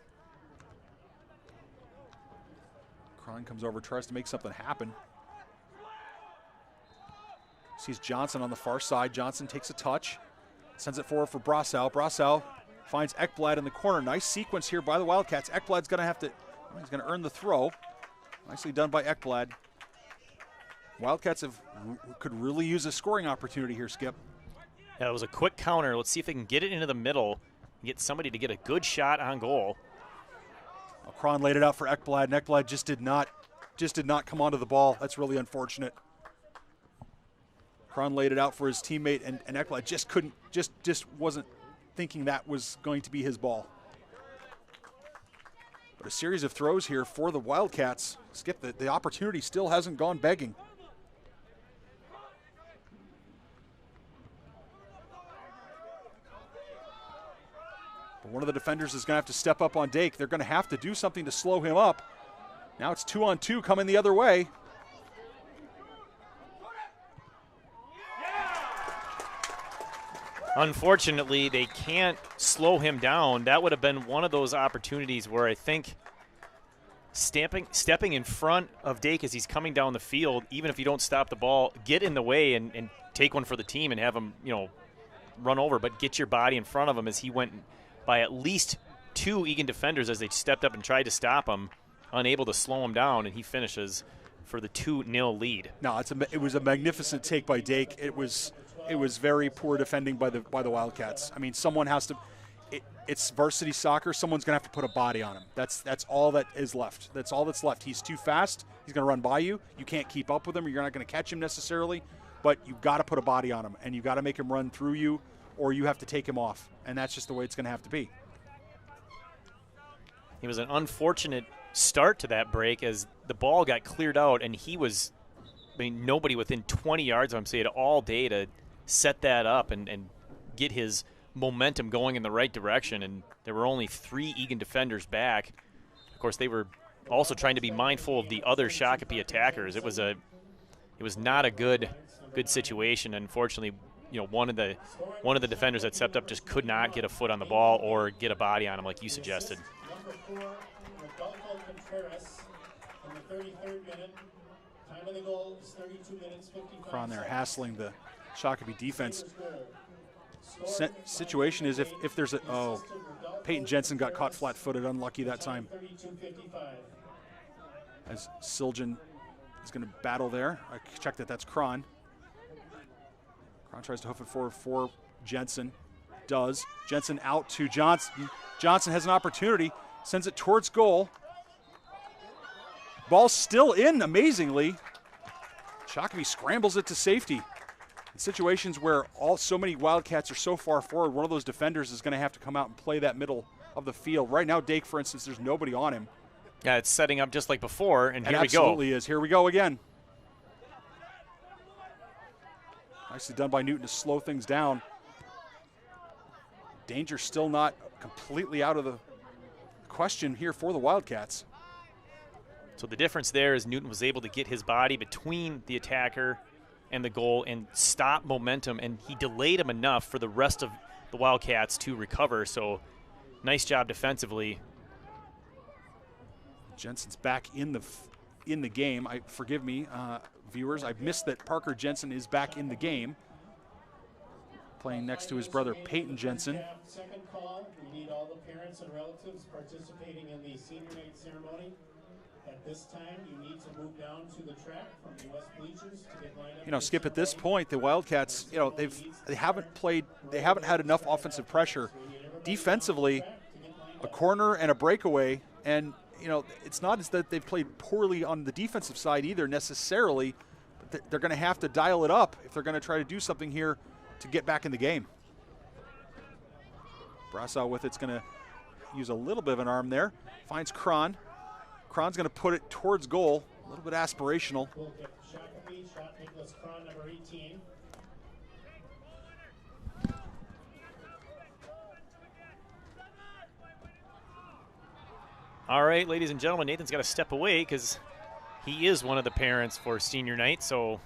Cron comes over, tries to make something happen. Sees Johnson on the far side. Johnson takes a touch, sends it forward for Brassau. Brassau finds Ekblad in the corner. Nice sequence here by the Wildcats. Ekblad's going to have to, he's going to earn the throw. Nicely done by Ekblad. Wildcats could really use a scoring opportunity here, Skip. Yeah, it was a quick counter. Let's see if they can get it into the middle and get somebody to get a good shot on goal. Well, Cron laid it out for Ekblad, and Ekblad just did not come onto the ball. That's really unfortunate. Cron laid it out for his teammate, and Ekblad just wasn't thinking that was going to be his ball. But a series of throws here for the Wildcats. Skip, the opportunity still hasn't gone begging. But one of the defenders is going to have to step up on Dake. They're going to have to do something to slow him up. Now it's 2-on-2 coming the other way. Unfortunately, they can't slow him down. That would have been one of those opportunities where I think stepping in front of Dake as he's coming down the field, even if you don't stop the ball, get in the way and take one for the team and have him, run over, but get your body in front of him as he went by at least 2 Eagan defenders as they stepped up and tried to stop him, unable to slow him down, and he finishes for the 2-0 lead. No, it was a magnificent take by Dake. It was very poor defending by the Wildcats. I mean, someone has to. It's varsity soccer. Someone's going to have to put a body on him. That's all that is left. That's all that's left. He's too fast. He's going to run by you. You can't keep up with him, or you're not going to catch him necessarily. But you've got to put a body on him, and you've got to make him run through you, or you have to take him off. And that's just the way it's going to have to be. It was an unfortunate start to that break as the ball got cleared out, and he was, nobody within 20 yards of him, say it all day to set that up and get his momentum going in the right direction. And there were only 3 Eagan defenders back. Of course, they were also trying to be mindful of the other Shakopee attackers. It was not a good situation. Unfortunately, one of the defenders that stepped up just could not get a foot on the ball or get a body on him like you suggested. Number 4, Rodolfo Contreras in the 33rd minute. Time of the goal is 32 minutes, 55 Cron there seconds. hassling the Shakopee defense. Situation is if there's Peyton Jensen got caught flat-footed, unlucky that time. As Siljan is going to battle there. I checked that's Cron. Cron tries to hoof it forward for Jensen. Does. Jensen out to Johnson. Johnson has an opportunity. Sends it towards goal. Ball still in, amazingly. Shakopee scrambles it to safety. In situations where so many Wildcats are so far forward, one of those defenders is going to have to come out and play that middle of the field. Right now, Dake, for instance, there's nobody on him. Yeah, it's setting up just like before, and here we go. It absolutely is. Here we go again. Nicely done by Newton to slow things down. Danger still not completely out of the question here for the Wildcats. So the difference there is Newton was able to get his body between the attacker and the goal and stop momentum, and he delayed him enough for the rest of the Wildcats to recover. So nice job defensively. Jensen's back in the game. Forgive me, viewers. I missed that Parker Jensen is back in the game, playing next to his brother Peyton Jensen. Second call. We need all the parents and relatives participating in the senior night ceremony. At this time, you need to move down to the track from the west bleachers to get lined up. Skip, at this point, the Wildcats, they haven't had enough offensive pressure. Defensively, a corner and a breakaway, and it's not as that they've played poorly on the defensive side either necessarily, but they're going to have to dial it up if they're going to try to do something here to get back in the game. Brassau with it's going to use a little bit of an arm there. Finds Cron. Cron's going to put it towards goal. A little bit aspirational. Shakopee, shot Nicholas Cron, number 18. All right, ladies and gentlemen, Nathan's got to step away because he is one of the parents for senior night, so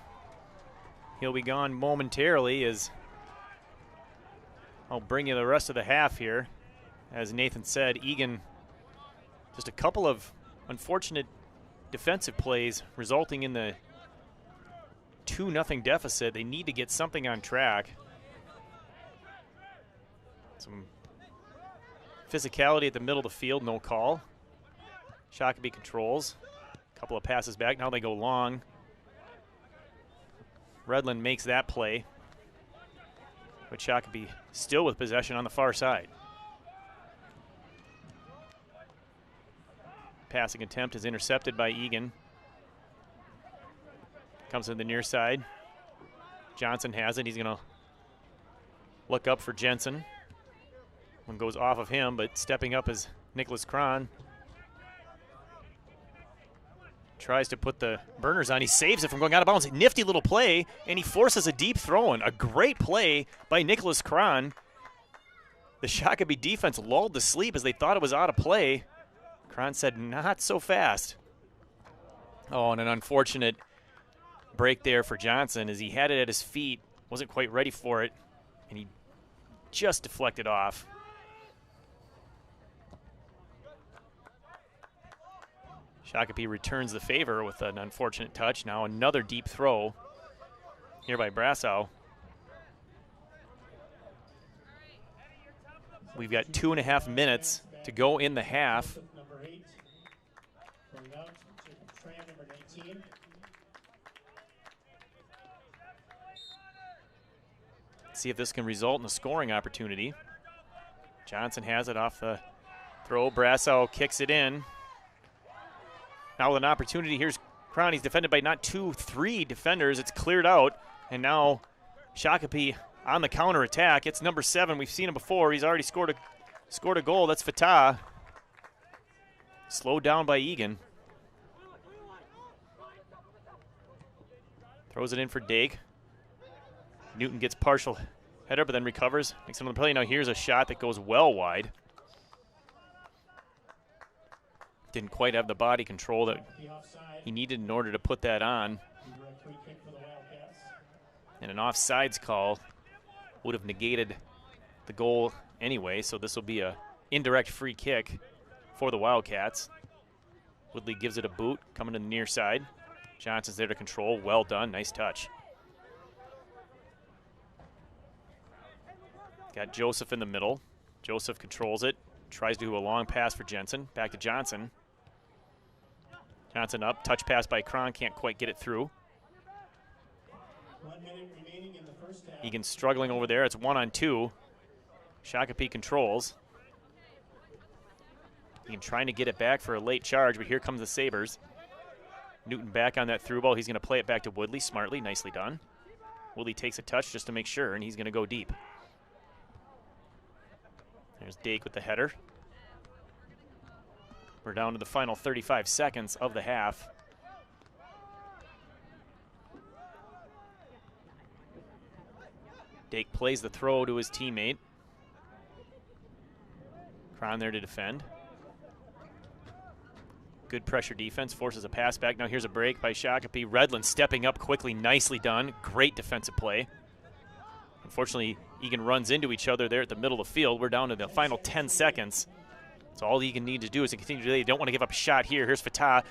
he'll be gone momentarily as I'll bring you the rest of the half here. As Nathan said, Eagan, just a couple of unfortunate defensive plays resulting in the 2-0 deficit. They need to get something on track. Some physicality at the middle of the field, no call. Shakopee controls. A couple of passes back, now they go long. Redland makes that play. But Shakopee still with possession on the far side. Passing attempt is intercepted by Eagan. Comes to the near side. Johnson has it. He's going to look up for Jensen. One goes off of him, but stepping up is Nicholas Cron. Tries to put the burners on. He saves it from going out of bounds. Nifty little play, and he forces a deep throw in. A great play by Nicholas Cron. The Shakopee defense lulled to sleep as they thought it was out of play. Cron said, not so fast. Oh, and an unfortunate break there for Johnson as he had it at his feet, wasn't quite ready for it, and he just deflected off. Shakopee returns the favor with an unfortunate touch. Now another deep throw here by Brassow. We've got 2.5 minutes to go in the half. Number 8, going out to Tran, number 19. See if this can result in a scoring opportunity. Johnson has it off the throw. Brassow kicks it in. Now with an opportunity, here's Cron. He's defended by not 2, 3 defenders. It's cleared out, and now Shakopee on the counter attack. It's number 7. We've seen him before. He's already scored a goal. That's Fatah. Slowed down by Eagan. Throws it in for Dake. Newton gets partial header, but then recovers. Makes another play. Now here's a shot that goes well wide. Didn't quite have the body control that he needed in order to put that on. And an offsides call would have negated the goal anyway, so this will be a indirect free kick for the Wildcats. Woodley gives it a boot, coming to the near side. Johnson's there to control. Well done. Nice touch. Got Joseph in the middle. Joseph controls it. Tries to do a long pass for Jensen. Back to Johnson. Johnson up. Touch pass by Cron. Can't quite get it through. 1 minute remaining in the first half. Egan's struggling over there. It's 1-on-2. Shakopee controls. Egan trying to get it back for a late charge, but here comes the Sabers. Newton back on that through ball. He's going to play it back to Woodley. Smartly. Nicely done. Woodley takes a touch just to make sure, and he's going to go deep. There's Dake with the header. We're down to the final 35 seconds of the half. Dake plays the throw to his teammate. Cron there to defend. Good pressure defense, forces a pass back. Now here's a break by Shakopee. Redland stepping up quickly, nicely done. Great defensive play. Unfortunately, Eagan runs into each other there at the middle of the field. We're down to the final 10 seconds. So all Eagan needs to do is to continue to delay. They don't want to give up a shot here. Here's Fatah.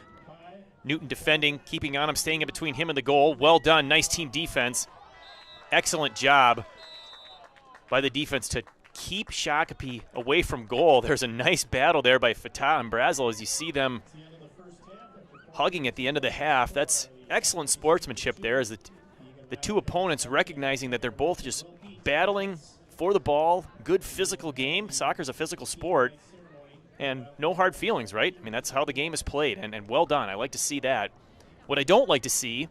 Newton defending, keeping on him, staying in between him and the goal. Well done. Nice team defense. Excellent job by the defense to keep Shakopee away from goal. There's a nice battle there by Fatah and Brazel as you see them hugging at the end of the half. That's excellent sportsmanship there as the two opponents recognizing that they're both just battling for the ball. Good physical game. Soccer's a physical sport. And no hard feelings, right? I mean, that's how the game is played, and well done. I like to see that. What I don't like to see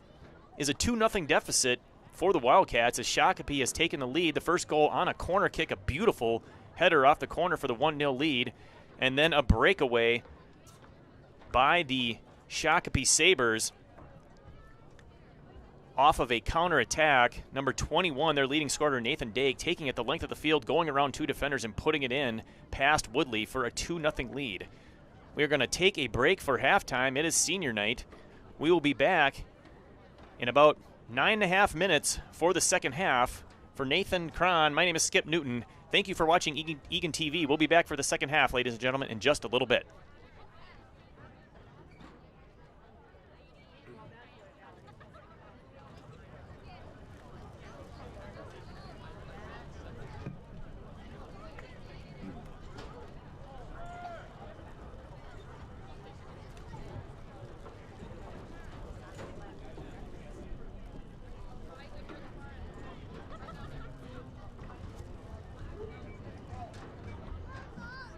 is a 2-0 deficit for the Wildcats as Shakopee has taken the lead. The first goal on a corner kick, a beautiful header off the corner for the 1-0 lead, and then a breakaway by the Shakopee Sabers off of a counterattack. Number 21, their leading scorer, Nathan Dake, taking it the length of the field, going around 2 defenders and putting it in past Woodley for a 2-0 lead. We are going to take a break for halftime. It is senior night. We will be back in about 9.5 minutes for the second half. For Nathan Cron, my name is Skip Newton. Thank you for watching Eagan TV. We'll be back for the second half, ladies and gentlemen, in just a little bit.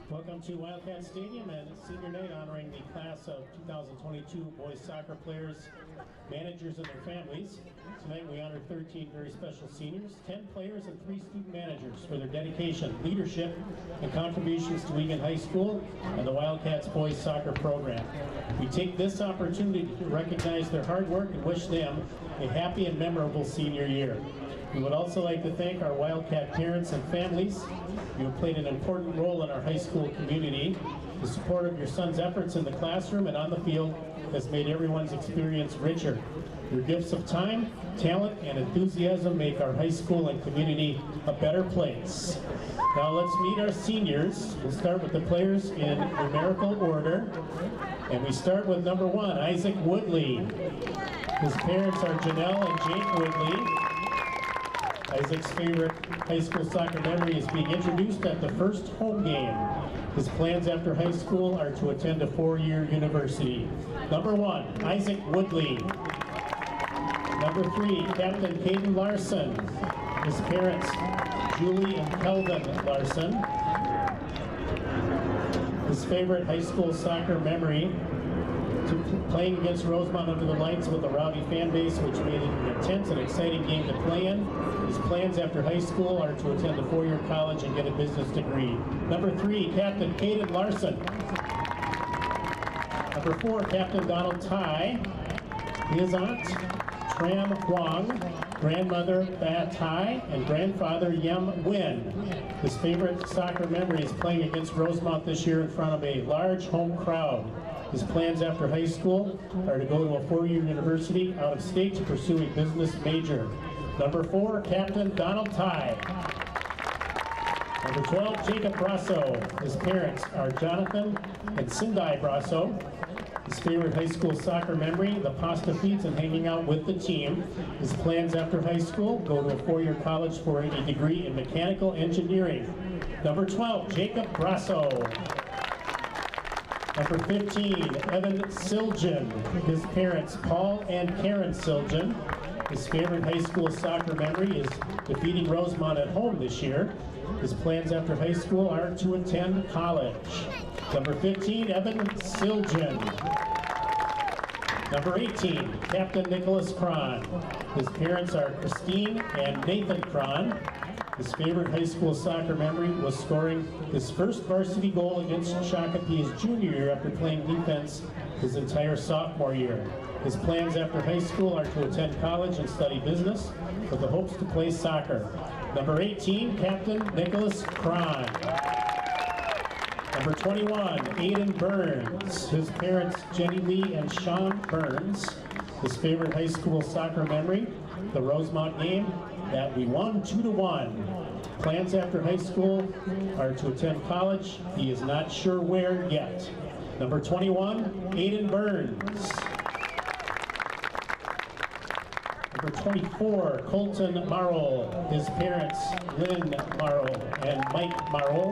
Welcome to Wildcat Stadium and senior night honoring the class of 2022 boys soccer players, managers, and their families. Tonight we honor 13 very special seniors, 10 players, and 3 student managers for their dedication, leadership, and contributions to Eagan High School and the Wildcats boys soccer program. We take this opportunity to recognize their hard work and wish them a happy and memorable senior year. We would also like to thank our Wildcat parents and families. You have played an important role in our high school community. The support of your son's efforts in the classroom and on the field has made everyone's experience richer. Your gifts of time, talent, and enthusiasm make our high school and community a better place. Now let's meet our seniors. We'll start with the players in numerical order. And we start with number 1, Isaac Woodley. His parents are Janelle and Jake Woodley. Isaac's favorite high school soccer memory is being introduced at the first home game. His plans after high school are to attend a 4-year university. Number 1, Isaac Woodley. Number 3, Captain Caden Larson. His parents, Julie and Kelvin Larson. His favorite high school soccer memory, playing against Rosemont under the lights with a rowdy fan base, which made it an intense and exciting game to play in. His plans after high school are to attend a 4-year college and get a business degree. Number 3, Captain Caden Larson. Number 4, Captain Donald Tai. His aunt, Tram Huang, grandmother Ba Tai, and grandfather Yem Nguyen. His favorite soccer memory is playing against Rosemont this year in front of a large home crowd. His plans after high school are to go to a 4-year university out of state to pursue a business major. Number 4, Captain Donald Tai. Number 12, Jacob Brasso. His parents are Jonathan and Sindai Brasso. His favorite high school soccer memory, the pasta feeds and hanging out with the team. His plans after high school, go to a 4-year college for a degree in mechanical engineering. Number 12, Jacob Brasso. Number 15, Evan Siljan. His parents, Paul and Karen Siljan. His favorite high school soccer memory is defeating Rosemont at home this year. His plans after high school are to attend college. Number 15, Evan Siljan. Number 18, Captain Nicholas Cron. His parents are Christine and Nathan Cron. His favorite high school soccer memory was scoring his first varsity goal against Shakopee his junior year after playing defense his entire sophomore year. His plans after high school are to attend college and study business with the hopes to play soccer. Number 18, Captain Nicholas Cron. Number 21, Aiden Burns. His parents, Jenny Lee and Sean Burns. His favorite high school soccer memory, the Rosemont game that we won 2-1. Plans after high school are to attend college. He is not sure where yet. Number 21, Aiden Burns. Number 24, Colton Marrell. His parents, Lynn Marrell and Mike Marrell.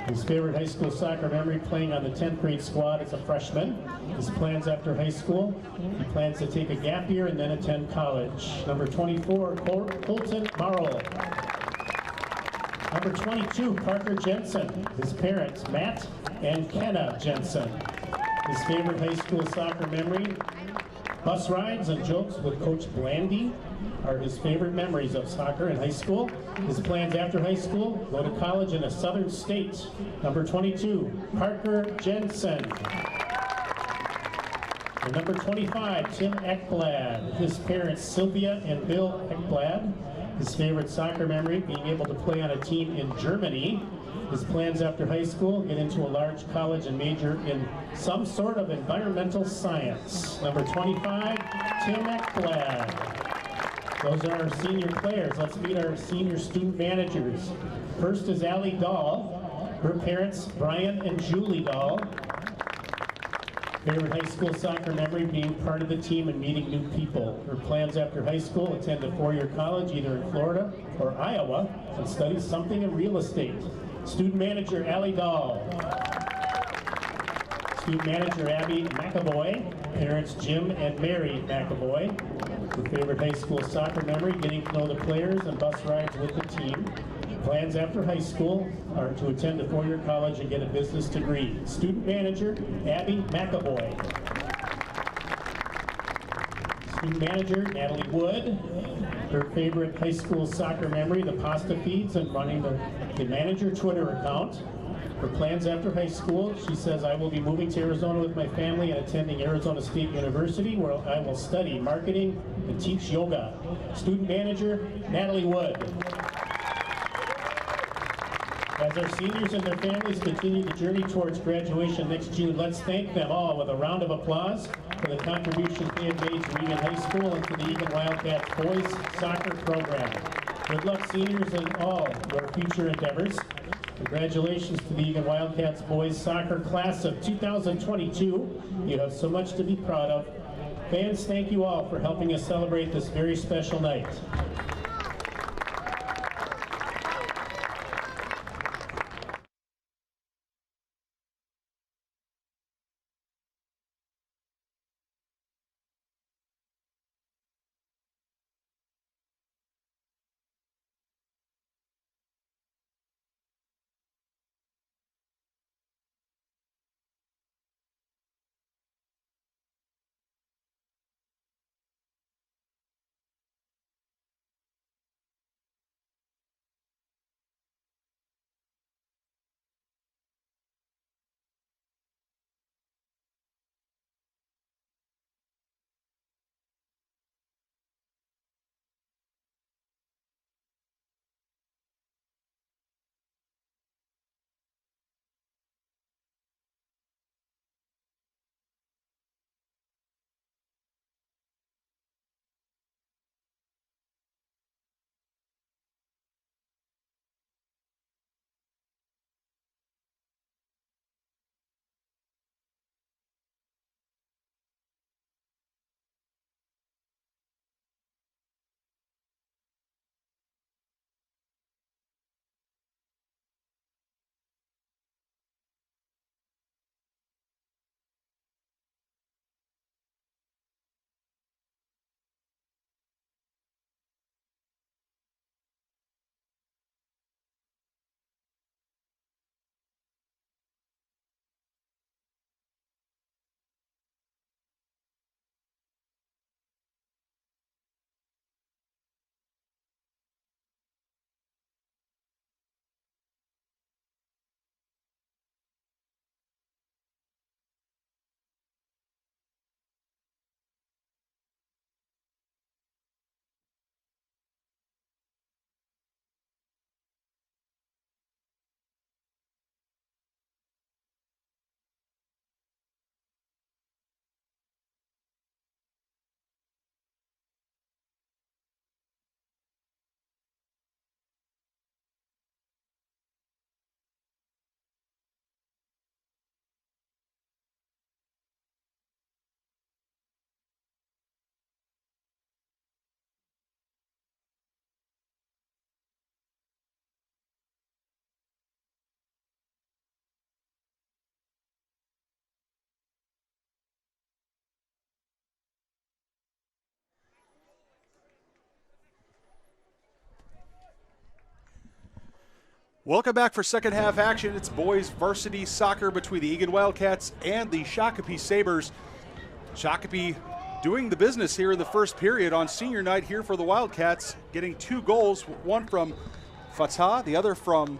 His favorite high school soccer memory, playing on the 10th grade squad as a freshman. His plans after high school, he plans to take a gap year and then attend college. Number 24, Colton Marrell. Number 22, Parker Jensen. His parents, Matt and Kenna Jensen. His favorite high school soccer memory, bus rides and jokes with Coach Blandy are his favorite memories of soccer in high school. His plans after high school, go to college in a southern state. Number 22, Parker Jensen. And number 25, Tim Ekblad. His parents, Sylvia and Bill Ekblad. His favorite soccer memory, being able to play on a team in Germany. His plans after high school: get into a large college and major in some sort of environmental science. Number 25, Tim Ekblad. Those are our senior players. Let's meet our senior student managers. First is Allie Dahl. Her parents, Brian and Julie Dahl. Favorite high school soccer memory: being part of the team and meeting new people. Her plans after high school: attend a four-year college either in Florida or Iowa and study something in real estate. Student manager Allie Dahl. Student manager Abby McAvoy. Parents Jim and Mary McAvoy. Her favorite high school soccer memory: getting to know the players and bus rides with the team. Plans after high school are to attend a four-year college and get a business degree. Student manager Abby McAvoy. Student manager Natalie Wood. Her favorite high school soccer memory: the pasta feeds and running the manager Twitter account. Her plans after high school: she says, I will be moving to Arizona with my family and attending Arizona State University, where I will study marketing and teach yoga. Student manager Natalie Wood. As our seniors and their families continue the journey towards graduation next June, let's thank them all with a round of applause for the contributions they have made to Eagan High School and to the Eagan Wildcats boys soccer program. Good luck, seniors, in all your future endeavors. Congratulations to the Eagan Wildcats boys soccer class of 2022. You have so much to be proud of. Fans, thank you all for helping us celebrate this very special night. Welcome back for second half action. It's boys varsity soccer between the Eagan Wildcats and the Shakopee Sabers. Shakopee doing the business here in the first period on senior night here for the Wildcats, getting 2 goals, one from Fatah, the other from,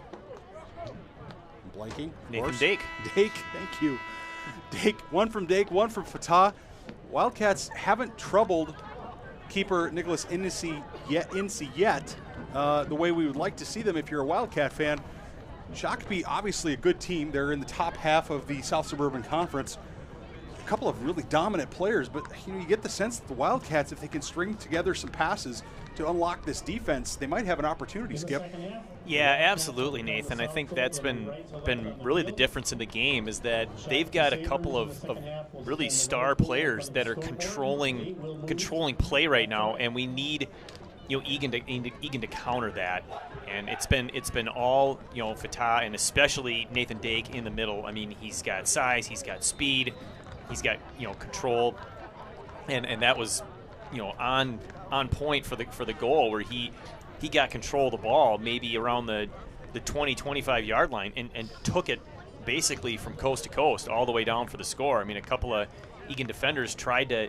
I'm blanking. Nathan Dake. Dake, thank you. Dake, one from Dake, one from Fatah. Wildcats haven't troubled keeper Nicholas Incy yet, the way we would like to see them if you're a Wildcat fan. Shakopee, obviously a good team. They're in the top half of the South Suburban Conference. A couple of really dominant players, but you get the sense that the Wildcats, if they can string together some passes to unlock this defense, they might have an opportunity, Skip. Yeah, absolutely, Nathan. I think that's been really the difference in the game, is that they've got a couple of really star players that are controlling play right now, and we need Eagan to counter that. And it's been all Fatah, and especially Nathan Dake in the middle. I mean, he's got size, he's got speed, he's got control, and that was on point for the goal, where he got control of the ball maybe around the 20-25 yard line and took it basically from coast to coast all the way down for the score. I mean, a couple of Eagan defenders tried to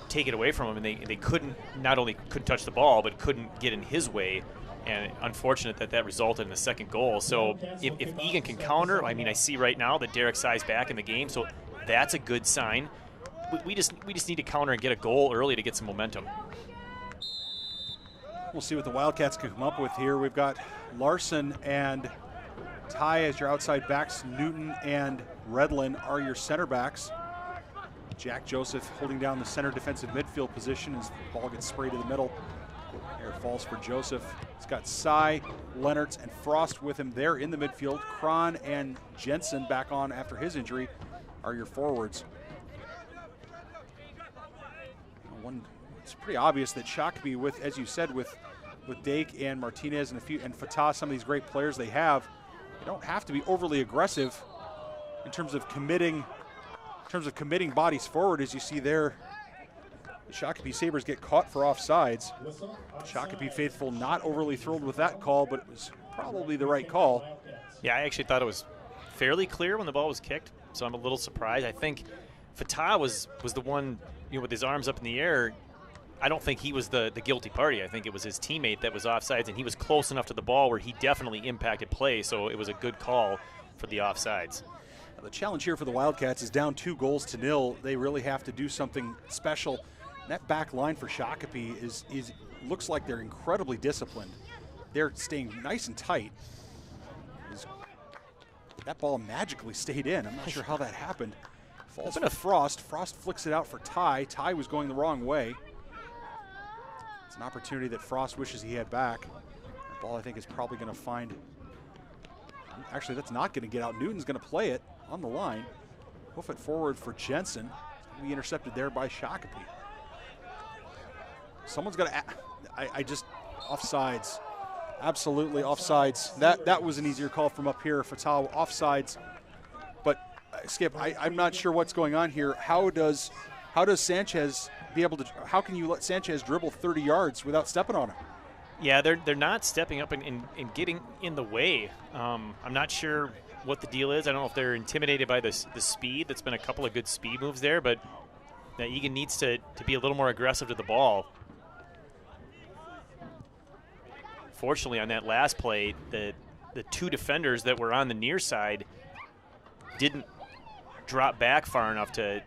take it away from him, and they not only couldn't touch the ball, but couldn't get in his way. And unfortunate that resulted in the second goal. So if Eagan can counter, I mean, I see right now that Derek Sai's back in the game, so that's a good sign. We just need to counter and get a goal early to get some momentum. We'll see what the Wildcats can come up with here. We've got Larson and Ty as your outside backs. Newton and Redlin are your center backs. Jack Joseph holding down the center defensive midfield position as the ball gets sprayed to the middle. Here it falls for Joseph. He's got Sai, Leonards, and Frost with him there in the midfield. Kron and Jensen back on after his injury are your forwards. It's pretty obvious that Shakopee, with, as you said, with Dake and Martinez and Fatah, some of these great players they have, they don't have to be overly aggressive in terms of committing bodies forward. As you see there, the Shakopee Sabers get caught for offsides. Shakopee faithful not overly thrilled with that call, but it was probably the right call. Yeah, I actually thought it was fairly clear when the ball was kicked, so I'm a little surprised. I think Fatah was the one, with his arms up in the air. I don't think he was the guilty party. I think it was his teammate that was offsides, and he was close enough to the ball where he definitely impacted play, so it was a good call for the offsides. The challenge here for the Wildcats is down 2-0. They really have to do something special. And that back line for Shakopee looks like they're incredibly disciplined. They're staying nice and tight. That ball magically stayed in. I'm not sure how that happened. Falls to Frost. Frost flicks it out for Ty. Ty was going the wrong way. It's an opportunity that Frost wishes he had back. That ball, I think, is probably going to find... Actually, that's not going to get out. Newton's going to play it on the line. Hoof it forward for Jensen. It's going to be intercepted there by Shakopee. Someone's got to... I just... Offsides. Absolutely offsides. That was an easier call from up here. Fatah offsides. But, Skip, I'm not sure what's going on here. How does Sanchez be able to... How can you let Sanchez dribble 30 yards without stepping on him? Yeah, they're not stepping up and getting in the way. I'm not sure what the deal is. I don't know if they're intimidated by the speed. That's been a couple of good speed moves there, but Eagan needs to be a little more aggressive to the ball. Fortunately, on that last play, the two defenders that were on the near side didn't drop back far enough to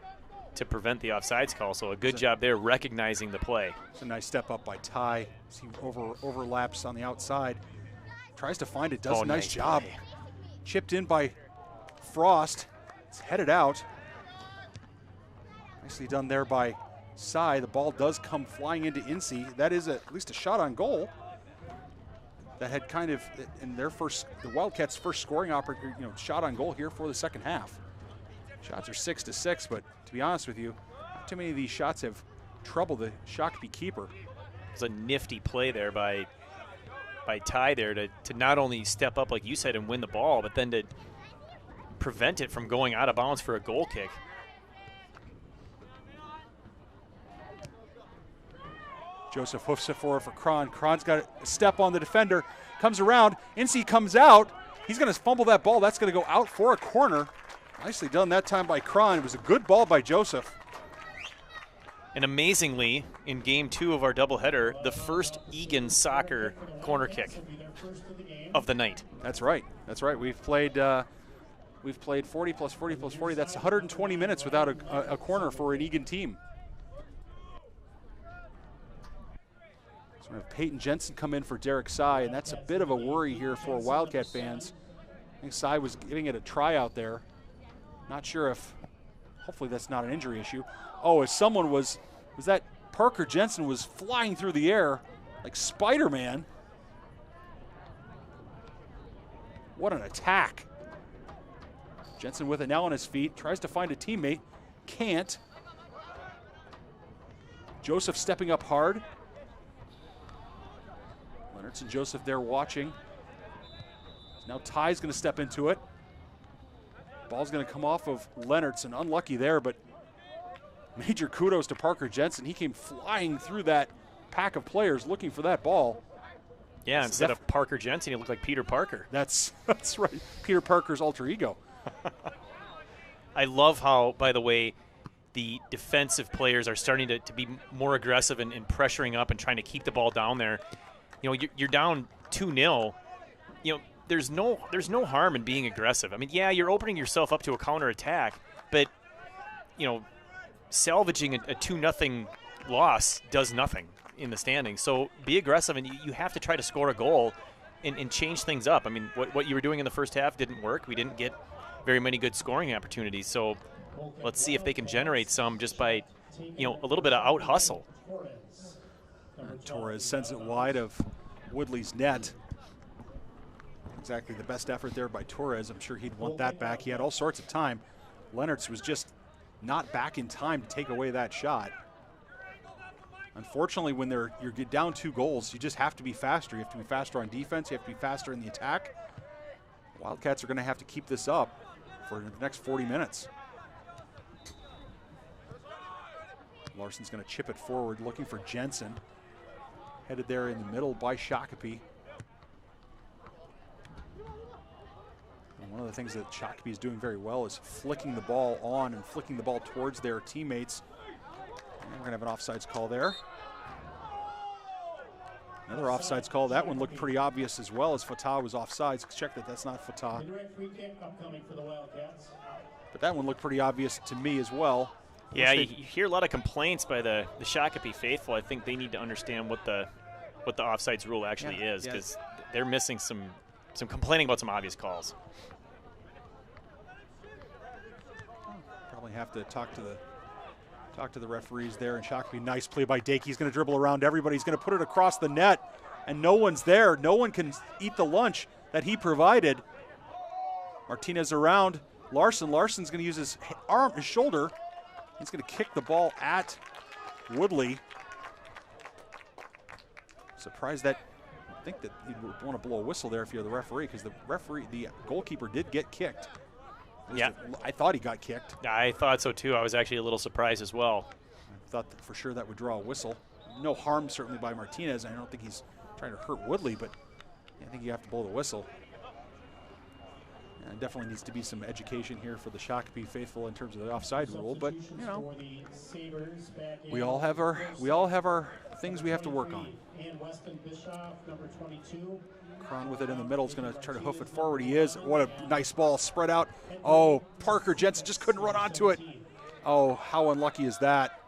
prevent the offsides call, so a good job there recognizing the play. It's a nice step up by Ty. He overlaps on the outside. Tries to find it, does a nice job. Play. Chipped in by Frost. It's headed out. Nicely done there by Sai. The ball does come flying into Incy. That is at least a shot on goal. That had kind of, in the Wildcats' first scoring shot on goal here for the second half. Shots are 6-6, but to be honest with you, not too many of these shots have troubled the Shakopee keeper. It was a nifty play there by Ty there to not only step up, like you said, and win the ball, but then to prevent it from going out of bounds for a goal kick. Joseph hoofs it forward for Kron. Kron's got a step on the defender, comes around, Incy comes out. He's going to fumble that ball. That's going to go out for a corner. Nicely done that time by Kron. It was a good ball by Joseph. And amazingly, in game 2 of our doubleheader, the first Eagan soccer corner kick of the night. That's right. That's right. We've played 40 plus 40 plus 40. That's 120 minutes without a corner for an Eagan team. So we have Peyton Jensen come in for Derek Sai, and that's a bit of a worry here for Wildcat fans. think Cy was giving it a try out there. Not sure if, hopefully that's not an injury issue. Oh, as someone was that Parker Jensen was flying through the air like Spider-Man. What an attack. Jensen with it now on his feet, tries to find a teammate, can't. Joseph stepping up hard. Leonardson and Joseph there watching. Now Ty's going to step into it. Ball's going to come off of Leonardson. Unlucky there, but major kudos to Parker Jensen. He came flying through that pack of players looking for that ball. Yeah, instead of Parker Jensen, he looked like Peter Parker. That's right. Peter Parker's alter ego. I love how, by the way, the defensive players are starting to be more aggressive and pressuring up and trying to keep the ball down there. You know, you're down 2-0. You know, there's no harm in being aggressive. I mean, yeah, you're opening yourself up to a counterattack, but, you know, salvaging a 2-0 loss does nothing in the standings. So be aggressive, and you have to try to score a goal and change things up. I mean, what you were doing in the first half didn't work. We didn't get very many good scoring opportunities. So let's see if they can generate some just by, you know, a little bit of out hustle. Torres sends it wide of Woodley's net. Exactly the best effort there by Torres. I'm sure he'd want that back. He had all sorts of time. Leonardson was just not back in time to take away that shot. Unfortunately, when you're down 2 goals, you just have to be faster. You have to be faster on defense. You have to be faster in the attack. Wildcats are going to have to keep this up for the next 40 minutes. Larson's going to chip it forward, looking for Jensen. Headed there in the middle by Shakopee. And one of the things that Shakopee is doing very well is flicking the ball on and flicking the ball towards their teammates. And we're going to have an offsides call there. Another offsides call. That one looked pretty obvious as well, as Fatah was offsides. Check that that's not Fatah. But that one looked pretty obvious to me as well. Yeah, you hear a lot of complaints by the Shakopee faithful. I think they need to understand what the offsides rule actually is, because they're missing some complaining about some obvious calls. Probably have to talk to the referees there. And Shakopee, nice play by Dake. He's going to dribble around everybody. He's going to put it across the net, and no one's there. No one can eat the lunch that he provided. Martinez around. Larson's going to use his shoulder. He's going to kick the ball at Woodley. Surprised that, I think that you'd want to blow a whistle there if you're the referee, because the goalkeeper did get kicked. Yeah. I thought he got kicked. I thought so too. I was actually a little surprised as well. I thought that for sure that would draw a whistle. No harm certainly by Martinez. I don't think he's trying to hurt Woodley, but I think you have to blow the whistle. And definitely needs to be some education here for the Shakopee faithful in terms of the offside rule, but you know, we all have our things we have to work on. Cron with it in the middle is going to try to hoof it forward. He is. What a nice ball spread out. Oh, Parker Jensen just couldn't run onto it. Oh, how unlucky is that?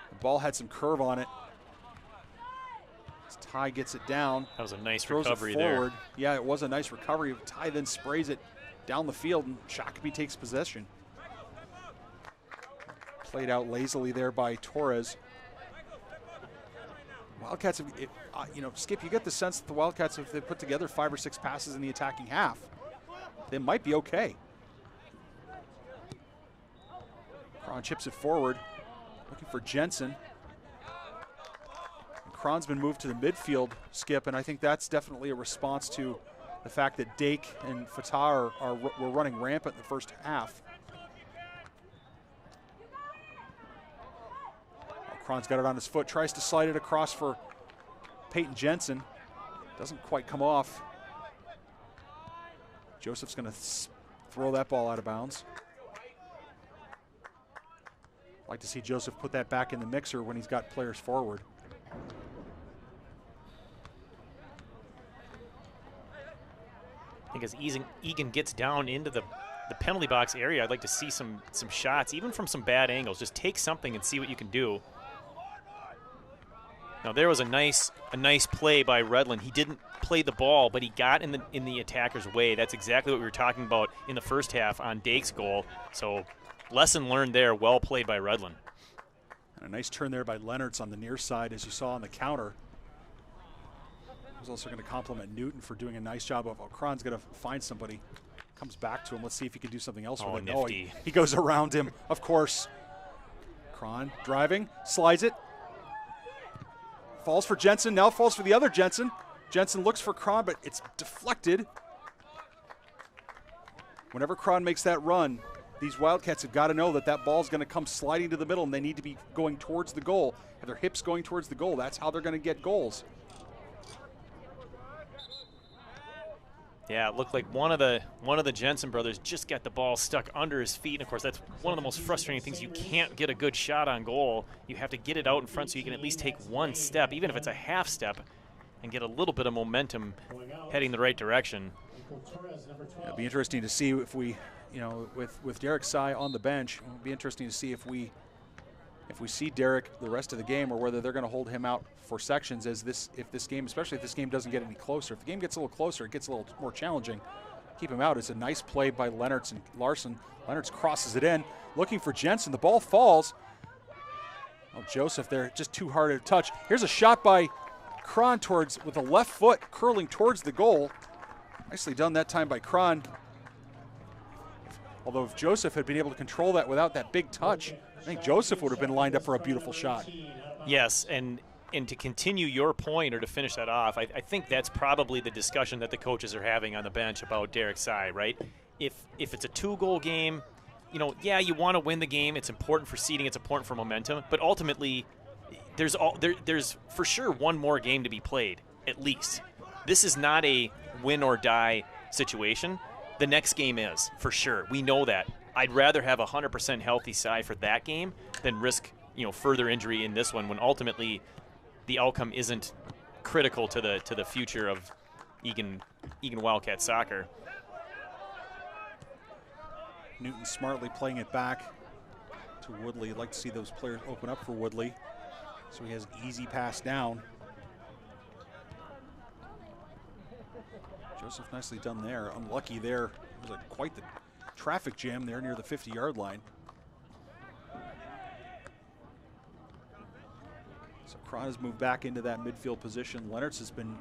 The ball had some curve on it. Ty gets it down. That was a nice throws recovery it forward. there. Yeah, it was a nice recovery. Ty then sprays it down the field, and Shakopee takes possession. Played out lazily there by Torres. Wildcats, Skip, you get the sense that the Wildcats, if they put together 5 or 6 passes in the attacking half, they might be okay. Cron chips it forward, looking for Jensen. Cron's been moved to the midfield, Skip, and I think that's definitely a response to the fact that Dake and Fatah were running rampant in the first half. Cron's got it on his foot, tries to slide it across for Peyton Jensen. Doesn't quite come off. Joseph's going to throw that ball out of bounds. Like to see Joseph put that back in the mixer when he's got players forward. I think as Eagan gets down into the penalty box area, I'd like to see some shots, even from some bad angles. Just take something and see what you can do. Now there was a nice play by Redland. He didn't play the ball, but he got in the attacker's way. That's exactly what we were talking about in the first half on Dake's goal. So lesson learned there. Well played by Redland. And a nice turn there by Leonards on the near side, as you saw on the counter. He was also going to compliment Newton for doing a nice job of. Cron's going to find somebody. Comes back to him. Let's see if he can do something else with it. Nifty. Oh, he goes around him, of course. Cron driving, slides it. Falls for Jensen, now falls for the other Jensen. Jensen looks for Cron, but it's deflected. Whenever Cron makes that run, these Wildcats have got to know that that ball's going to come sliding to the middle, and they need to be going towards the goal. Have their hips going towards the goal. That's how they're going to get goals. Yeah, it looked like one of the Jensen brothers just got the ball stuck under his feet. And of course, that's one of the most frustrating things. You can't get a good shot on goal. You have to get it out in front so you can at least take one step, even if it's a half step, and get a little bit of momentum heading the right direction. It'll be interesting to see if we, with Derek Sy on the bench, it'll be interesting to see if we see Derek the rest of the game, or whether they're going to hold him out for sections if this game, especially if this game doesn't get any closer. If the game gets a little closer, it gets a little more challenging. Keep him out. It's a nice play by Leonards and Larson. Leonards crosses it in, looking for Jensen. The ball falls. Oh, Joseph there, just too hard to touch. Here's a shot by Cron with a left foot curling towards the goal. Nicely done that time by Cron. Although if Joseph had been able to control that without that big touch, I think Joseph would have been lined up for a beautiful shot. Yes, and to continue your point, or to finish that off, I think that's probably the discussion that the coaches are having on the bench about Derek Sy, right? If it's a 2-goal game, yeah, you want to win the game. It's important for seeding. It's important for momentum. But ultimately, there's for sure one more game to be played, at least. This is not a win-or-die situation. The next game is, for sure. We know that. I'd rather have 100% healthy Sy for that game than risk, further injury in this one, when ultimately the outcome isn't critical to the future of Eagan Wildcat soccer. Newton smartly playing it back to Woodley. I'd like to see those players open up for Woodley, so he has an easy pass down. Joseph nicely done there. Unlucky there. It was quite the traffic jam there near the 50-yard line. So Cron has moved back into that midfield position. Leonards has been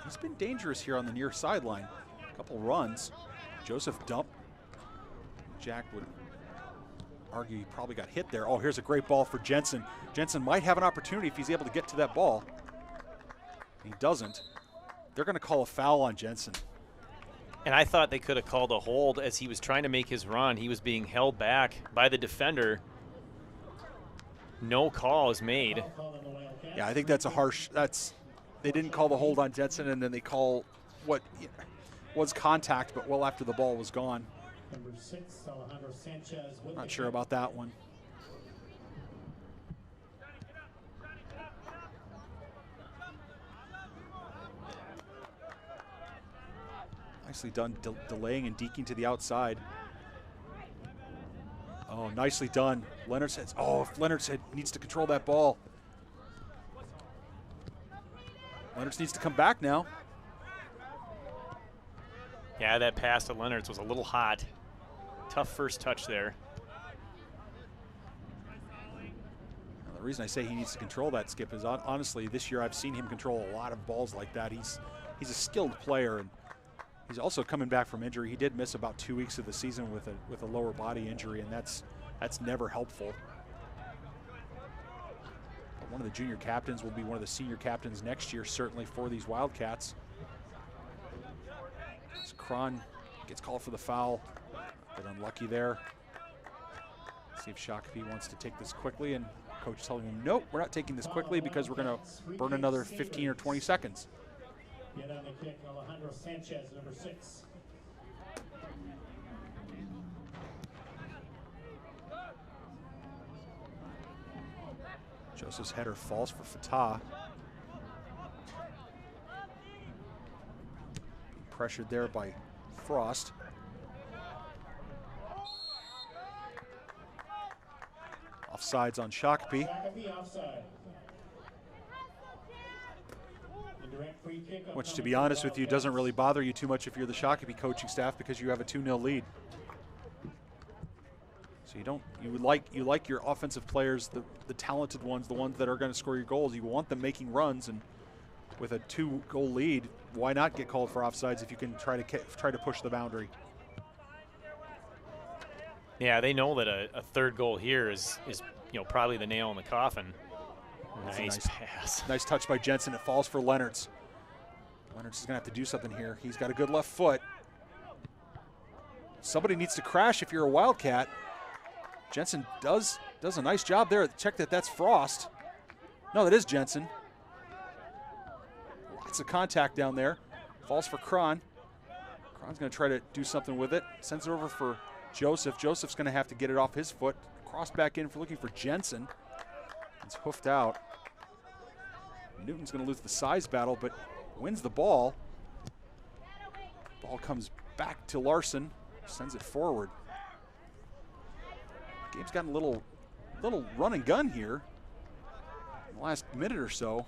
he's been dangerous here on the near sideline. A couple runs. Joseph dump. Jack would argue he probably got hit there. Oh, here's a great ball for Jensen. Jensen might have an opportunity if he's able to get to that ball. He doesn't. They're going to call a foul on Jensen. And I thought they could have called a hold as he was trying to make his run. He was being held back by the defender. No call is made. Yeah, I think that's a harsh. They didn't call the hold on Jensen, and then they call what was contact, but well after the ball was gone. Number 6, Alejandro Sanchez. Not sure about that one. Nicely done, delaying and deking to the outside. Oh, nicely done. Leonards says, if Leonards needs to control that ball. Leonards needs to come back now. Yeah, that pass to Leonards was a little hot. Tough first touch there. The reason I say he needs to control that, Skip, is honestly this year I've seen him control a lot of balls like that. He's a skilled player, and he's also coming back from injury. He did miss about 2 weeks of the season with a lower body injury, and that's never helpful. But one of the junior captains will be one of the senior captains next year, certainly for these Wildcats. As Cron gets called for the foul, but unlucky there. See if Shakopee wants to take this quickly, and coach telling him, nope, we're not taking this quickly because we're going to burn another 15 or 20 seconds. Get on the kick, Alejandro Sanchez, number 6. Joseph's header falls for Fatah. Pressured there by Frost. Offsides on Shakopee. Shakopee offside. Which, to be honest with you, doesn't really bother you too much if you're the Shakopee coaching staff, because you have a 2-0 lead. So you like your offensive players, the talented ones, the ones that are going to score your goals. You want them making runs, and with a 2-goal lead, why not get called for offsides if you can try to push the boundary? Yeah, they know that a third goal here is probably the nail in the coffin. Nice pass. Nice touch by Jensen. It falls for Leonards. Leonards is going to have to do something here. He's got a good left foot. Somebody needs to crash if you're a Wildcat. Jensen does a nice job there. Check that's Frost. No, that is Jensen. Lots of contact down there. Falls for Kron. Kron's going to try to do something with it. Sends it over for Joseph. Joseph's going to have to get it off his foot. Cross back in for looking for Jensen. It's hoofed out. Newton's going to lose the size battle, but wins the ball. Ball comes back to Larson. Sends it forward. Game's gotten a little run and gun here in the last minute or so.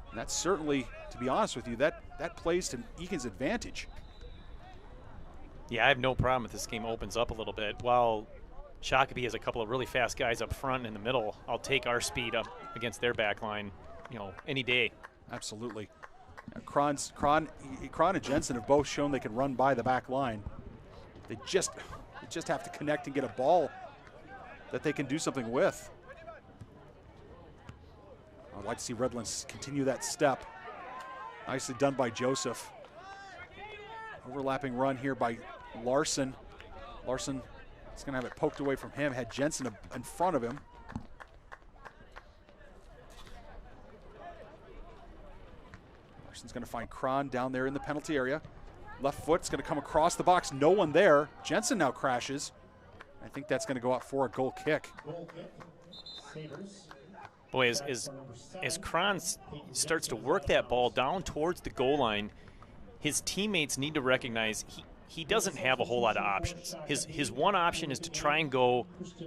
And that's certainly, to be honest with you, that plays to Eagan's advantage. Yeah, I have no problem if this game opens up a little bit. While Shakopee has a couple of really fast guys up front and in the middle, I'll take our speed up against their back line, any day. Absolutely. Kron and Jensen have both shown they can run by the back line. They just have to connect and get a ball that they can do something with. I'd like to see Redlands continue that step. Nicely done by Joseph. Overlapping run here by Larson. Larson is going to have it poked away from him. Had Jensen in front of him. Larson's going to find Kron down there in the penalty area. Left foot's going to come across the box. No one there. Jensen now crashes. I think that's going to go out for a goal kick. Sabers. Boy, as Kron starts to work that ball down towards the goal line, his teammates need to recognize he doesn't have a whole lot of options. His one option is to try and go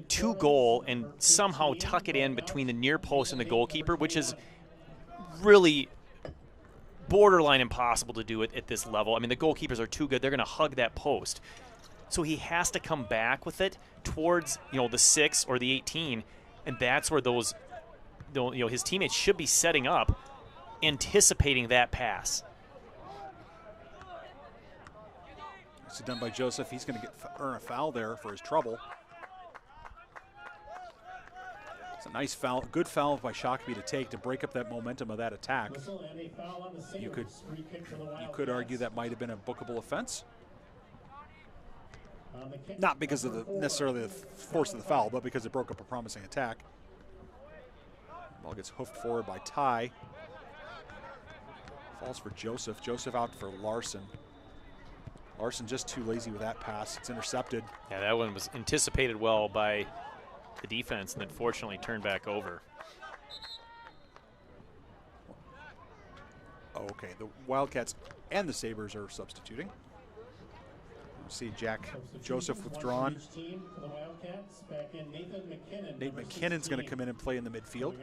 to goal and somehow tuck it in between the near post and the goalkeeper, which is really borderline impossible to do it at this level. I mean, the goalkeepers are too good. They're going to hug that post. So he has to come back with it towards, the 6 or the 18, and that's where those, his teammates should be setting up, anticipating that pass. It's done by Joseph. He's going to earn a foul there for his trouble. It's a nice foul, good foul by Shakopee to take to break up that momentum of that attack. You could argue that might have been a bookable offense. Not because of necessarily the force of the foul, but because it broke up a promising attack. Ball gets hoofed forward by Ty. Falls for Joseph. Joseph out for Larson. Larson just too lazy with that pass. It's intercepted. Yeah, that one was anticipated well by the defense and then fortunately turned back over. Oh, okay. The Wildcats and the Sabers are substituting. See Joseph withdrawn. Nate McKinnon's going to come in and play in the midfield.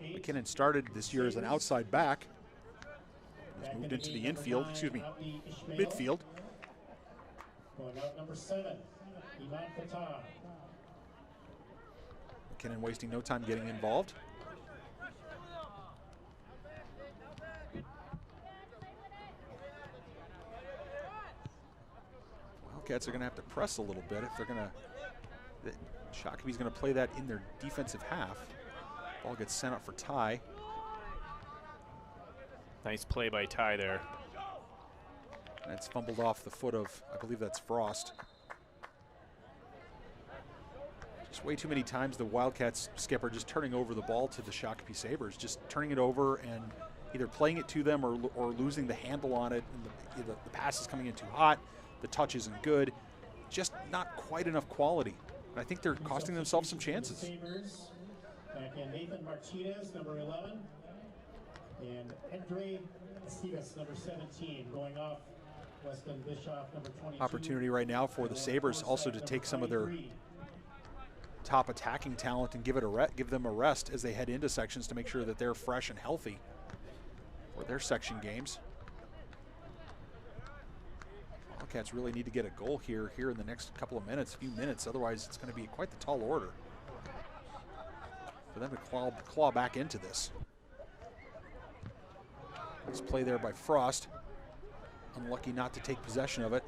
McKinnon started this year as an outside back. He's moved into the infield, midfield. Going out number 7, Iman Fatah. McKinnon wasting no time getting involved. Wildcats are going to have to press a little bit if they're going to. Shakopee's going to play that in their defensive half. Ball gets sent up for Ty. Nice play by Ty there. And it's fumbled off the foot of, I believe that's Frost. Just way too many times the Wildcats skipper just turning over the ball to the Shakopee Sabers, just turning it over and either playing it to them or losing the handle on it. And the pass is coming in too hot. The touch isn't good. Just not quite enough quality. And I think they're costing themselves some chances. Sabers. Back in Nathan Martinez, number 11. And Andre Estevas, number 17, going off. Weston Bischoff, number 22. Opportunity right now for the Sabers also to take some of their top attacking talent and give them a rest as they head into sections to make sure that they're fresh and healthy. for their section games. Wildcats really need to get a goal here in the next few minutes. Otherwise, it's going to be quite the tall order for them to claw back into this. Nice play there by Frost. Unlucky not to take possession of it.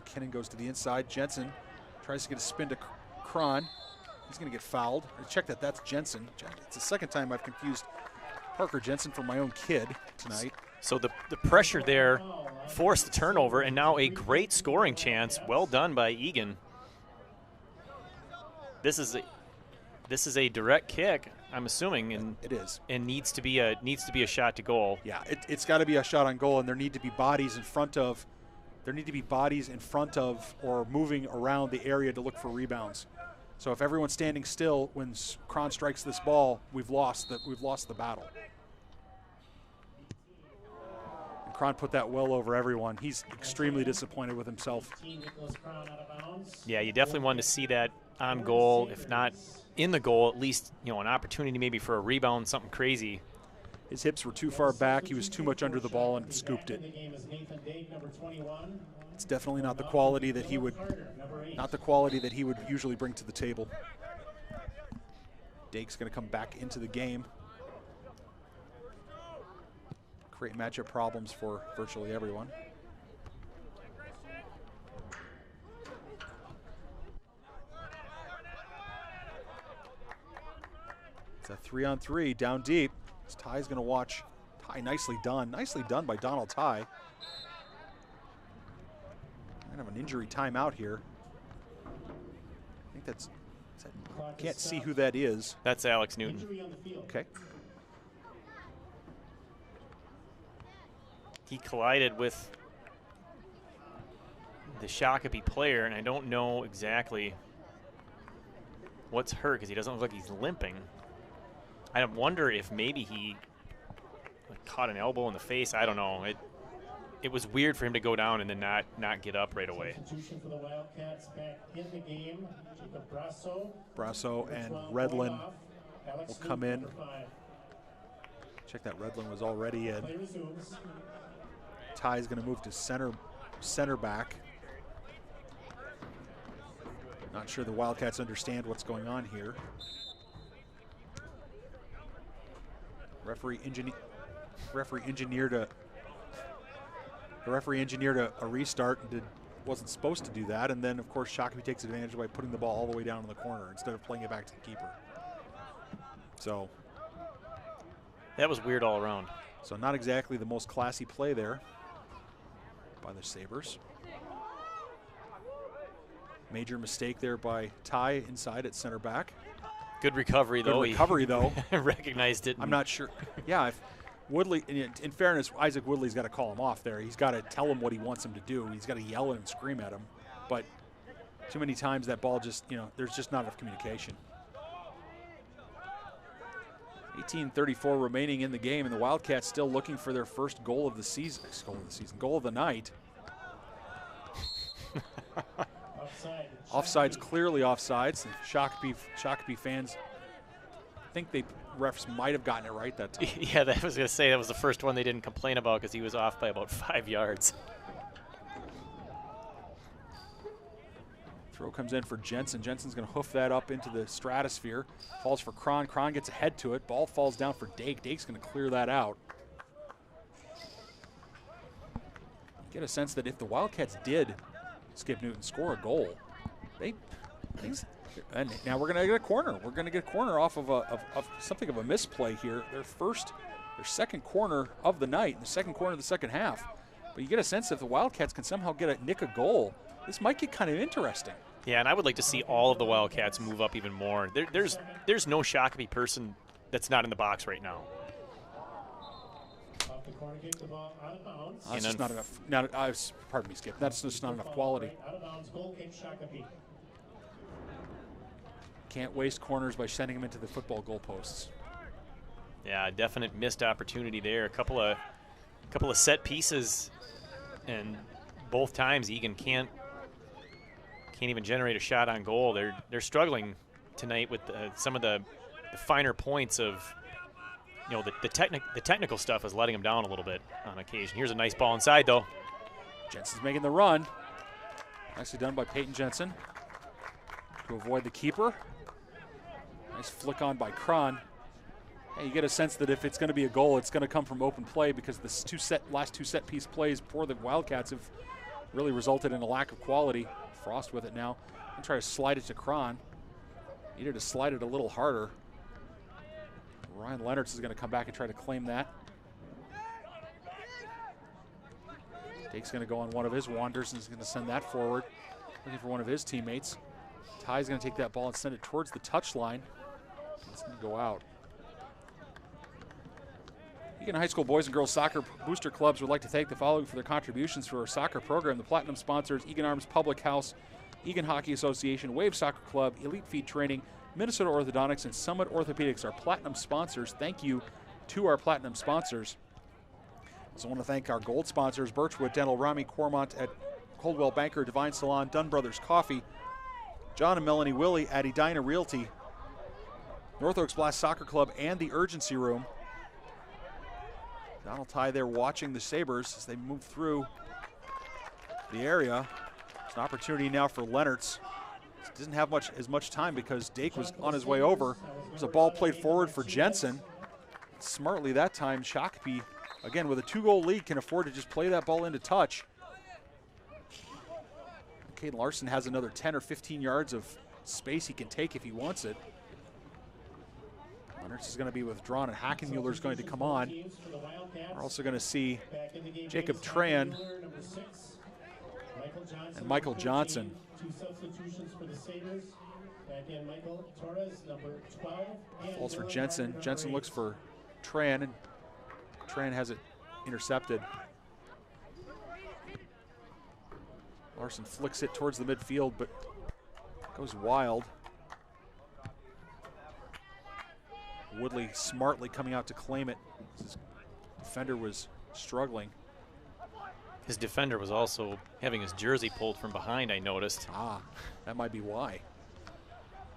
McKinnon goes to the inside. Jensen tries to get a spin to Cron. He's going to get fouled. Check that, that's Jensen. It's the second time I've confused Parker Jensen for my own kid tonight. So the pressure there forced the turnover, and now a great scoring chance. Well done by Eagan. This is a direct kick, I'm assuming, and it is, and needs to be a shot to goal. Yeah, it's got to be a shot on goal, and there need to be bodies in front of. There need to be bodies in front of or moving around the area to look for rebounds. So if everyone's standing still when Cron strikes this ball, we've lost the battle. And Cron put that well over everyone. He's extremely disappointed with himself. Yeah, you definitely wanted to see that on goal, if not in the goal, at least an opportunity maybe for a rebound, something crazy. His hips were too far back. He was too much under the ball and scooped it. It's definitely not the quality that he would usually bring to the table. Dake's going to come back into the game. Create matchup problems for virtually everyone. It's a 3-on-3 down deep. Ty's going to watch. Ty, nicely done. Nicely done by Donald Ty. We're going to have an injury timeout here. I think that's can't see who that is. That's Alex Newton. Okay. He collided with the Shakopee player, and I don't know exactly what's hurt because he doesn't look like he's limping. I wonder if maybe he caught an elbow in the face. I don't know. It was weird for him to go down and then not get up right away. Substitution for the Wildcats back in the game. Brasso and Redlin will come in. Check that, Redlin was already in. Ty's going to move to center back. Not sure the Wildcats understand what's going on here. The referee engineered a restart and wasn't supposed to do that, and then of course Shakopee takes advantage by putting the ball all the way down in the corner instead of playing it back to the keeper. So that was weird all around. So not exactly the most classy play there by the Sabers. Major mistake there by Ty inside at center back. Good recovery, though. Good recovery, though. Recognized it. I'm not sure. Yeah, if Woodley, in fairness, Isaac Woodley's got to call him off there. He's got to tell him what he wants him to do. He's got to yell and scream at him. But too many times that ball just, there's just not enough communication. 18:34 remaining in the game, and the Wildcats still looking for their first goal of the season. Goal of the night. Offsides, clearly offsides. Shakopee fans think the refs might have gotten it right that time. Yeah, I was going to say that was the first one they didn't complain about because he was off by about 5 yards. Throw comes in for Jensen. Jensen's going to hoof that up into the stratosphere. Falls for Cron. Cron gets ahead to it. Ball falls down for Dake. Dake's going to clear that out. Get a sense that if the Wildcats did Skip Newton score a goal, and now we're going to get a corner. We're going to get a corner off of something of a misplay here. Their second corner of the night, the second corner of the second half. But you get a sense if the Wildcats can somehow nick a goal, this might get kind of interesting. Yeah, and I would like to see all of the Wildcats move up even more. There's no Shakopee person that's not in the box right now. Off the corner kick, the ball out of bounds. That's just not enough. Pardon me, Skip. That's just not enough quality. Out of bounds, goal kick, Shakopee. Can't waste corners by sending them into the football goalposts. Yeah, definite missed opportunity there. A couple of set pieces, and both times Eagan can't even generate a shot on goal. They're struggling tonight with some of the finer points of, you know, the technical stuff is letting him down a little bit on occasion. Here's a nice ball inside, though. Jensen's making the run. Nicely done by Peyton Jensen to avoid the keeper. Nice flick on by Cron. Hey, you get a sense that if it's going to be a goal, it's going to come from open play, because the last two set piece plays for the Wildcats have really resulted in a lack of quality. Frost with it now. And try to slide it to Cron. Needed to slide it a little harder. Ryan Leonards is going to come back and try to claim that. Dake's going to go on one of his wanders and is going to send that forward. Looking for one of his teammates. Ty's going to take that ball and send it towards the touchline. It's going to go out. Eagan High School Boys and Girls Soccer Booster Clubs would like to thank the following for their contributions for our soccer program. The Platinum sponsors: Eagan Arms Public House, Eagan Hockey Association, Wave Soccer Club, Elite Feed Training, Minnesota Orthodontics, and Summit Orthopedics. Our Platinum sponsors. Thank you to our Platinum sponsors. Also want to thank our gold sponsors: Birchwood Dental, Rami Cormont at Coldwell Banker, Divine Salon, Dunn Brothers Coffee, John and Melanie Willie at Edina Realty, North Oaks Blast Soccer Club, and the Urgency Room. Donald Ty there watching the Sabers as they move through the area. It's an opportunity now for Leonards. Doesn't have as much time because Dake was on his way over. There's a ball played forward for Jensen. Smartly that time, Shakopee, again with a 2-goal lead, can afford to just play that ball into touch. Caden Larson has another 10 or 15 yards of space he can take if he wants it. Leonards is going to be withdrawn, and Hackenmuller is going to come on. We're also going to see Jacob Tran and Michael Johnson. Two substitutions for the Sabers. Back in Michael Torres, number 12. Falls for Jensen. Jensen looks for Tran, and Tran has it intercepted. Larson flicks it towards the midfield, but goes wild. Woodley smartly coming out to claim it. His defender was struggling. His defender was also having his jersey pulled from behind, I noticed. Ah, that might be why.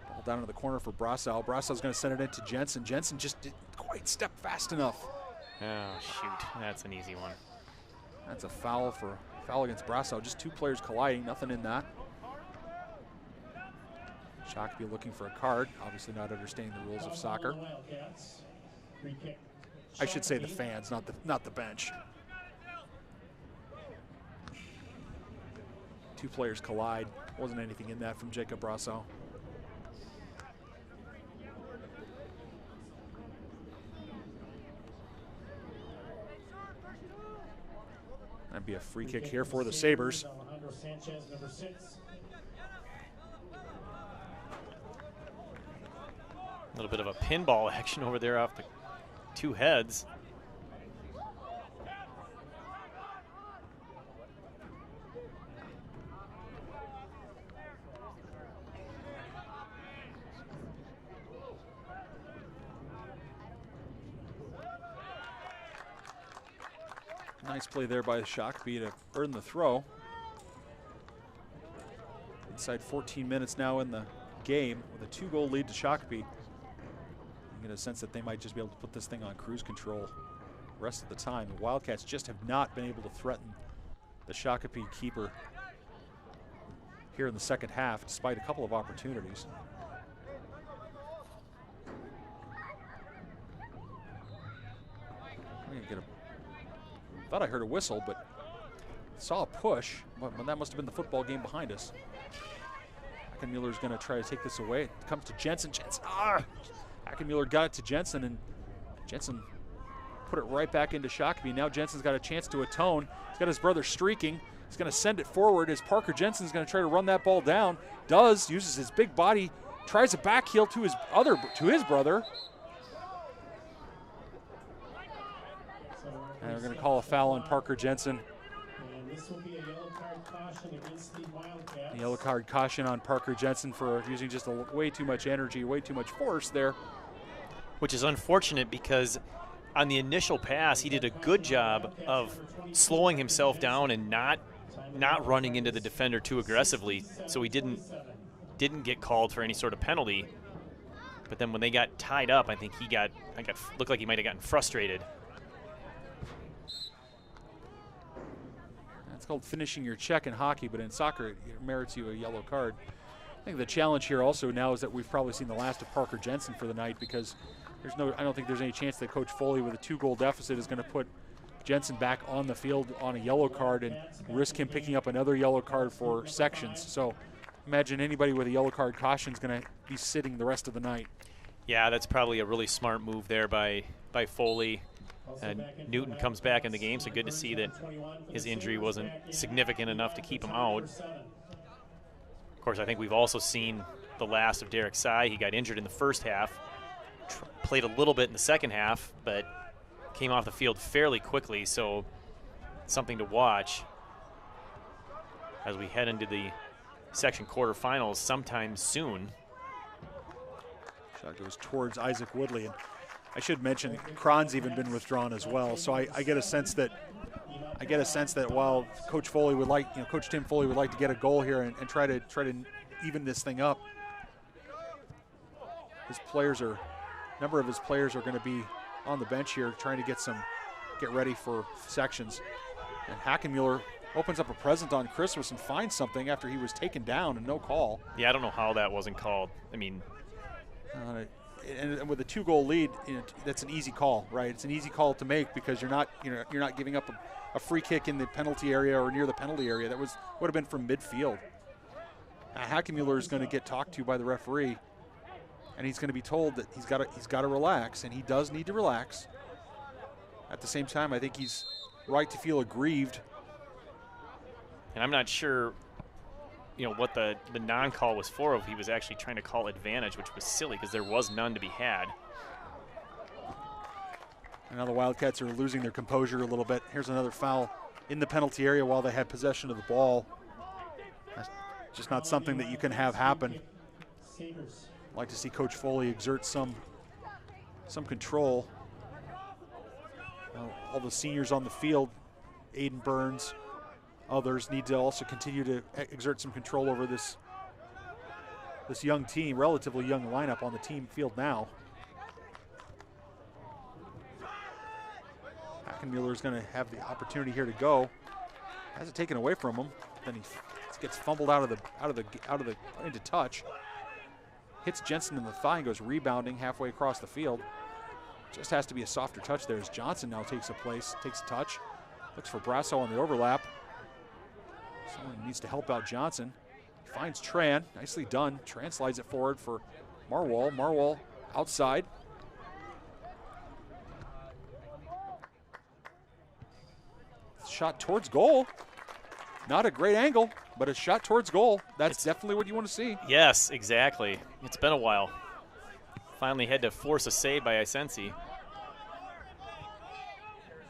Ball down in the corner for Brassau. Brassau's going to send it into Jensen. Jensen just didn't quite step fast enough. Oh, shoot. That's an easy one. That's a foul against Brassau. Just two players colliding, nothing in that. Shakopee looking for a card, obviously not understanding the rules of soccer. I should say the fans, not the bench. Two players collide. Wasn't anything in that from Jacob Brassau. That'd be a free kick here for the Sabers. A little bit of a pinball action over there off the two heads. Nice play there by Shakopee to earn the throw. Inside 14 minutes now in the game with a 2-goal lead to Shakopee. You get a sense that they might just be able to put this thing on cruise control the rest of the time. The Wildcats just have not been able to threaten the Shakopee keeper here in the second half, despite a couple of opportunities. I'm gonna get a thought I heard a whistle, but saw a push. Well, that must have been the football game behind us. Hackenmuller's going to try to take this away. It comes to Jensen. Hackenmuller got it to Jensen, and Jensen put it right back into Shakopee. Now Jensen's got a chance to atone. He's got his brother streaking. He's going to send it forward as Parker Jensen's going to try to run that ball down. Uses his big body, tries a back heel to his brother. And we're going to call a foul on Parker Jensen. And this will be a yellow card caution against the Wildcats. Yellow card caution on Parker Jensen for using just way too much energy, way too much force there. Which is unfortunate because on the initial pass, he did a good job of slowing himself down and not running into the defender too aggressively, so he didn't get called for any sort of penalty. But then when they got tied up, I think looked like he might have gotten frustrated. That's called finishing your check in hockey, but in soccer it merits you a yellow card. I think the challenge here also now is that we've probably seen the last of Parker Jensen for the night, because I don't think there's any chance that Coach Foley with a 2-goal deficit is going to put Jensen back on the field on a yellow card and risk him picking up another yellow card for sections. So imagine anybody with a yellow card caution is going to be sitting the rest of the night. Yeah, that's probably a really smart move there by Foley. And Newton comes back in the game, so good to see that his injury wasn't significant enough to keep him out. Of course, I think we've also seen the last of Derek Sy. He got injured in the first half, played a little bit in the second half, but came off the field fairly quickly, so something to watch as we head into the section quarterfinals sometime soon. Shot goes towards Isaac Woodley, and I should mention Cron's even been withdrawn as well. So I get a sense that while Coach Foley would like, Coach Tim Foley would like to get a goal here and try to even this thing up. A number of his players are going to be on the bench here trying to get ready for sections. And Hackenmuller opens up a present on Christmas and finds something after he was taken down and no call. Yeah, I don't know how that wasn't called. I mean, and with a 2-goal lead, that's an easy call, right? It's an easy call to make because you're not giving up a free kick in the penalty area or near the penalty area. That would have been from midfield. Hackenmuller is going to get talked to by the referee, and he's going to be told that he's got to relax, and he does need to relax. At the same time, I think he's right to feel aggrieved. And I'm not sure, what the non-call was for, if he was actually trying to call advantage, which was silly because there was none to be had. And now the Wildcats are losing their composure a little bit. Here's another foul in the penalty area while they had possession of the ball. That's just not something that you can have happen. I'd like to see Coach Foley exert some control. All the seniors on the field, Aiden Burns, others need to also continue to exert some control over this young team, relatively young lineup on the team field now. Hackenmuller is going to have the opportunity here to go. Has it taken away from him. Then he gets fumbled into touch. Hits Jensen in the thigh and goes rebounding halfway across the field. Just has to be a softer touch there as Johnson now takes a touch. Looks for Brasso on the overlap. Someone needs to help out Johnson. Finds Tran, nicely done. Tran slides it forward for Marwall. Marwall outside. Shot towards goal. Not a great angle, but a shot towards goal. That's definitely what you want to see. Yes, exactly. It's been a while. Finally had to force a save by Isensi.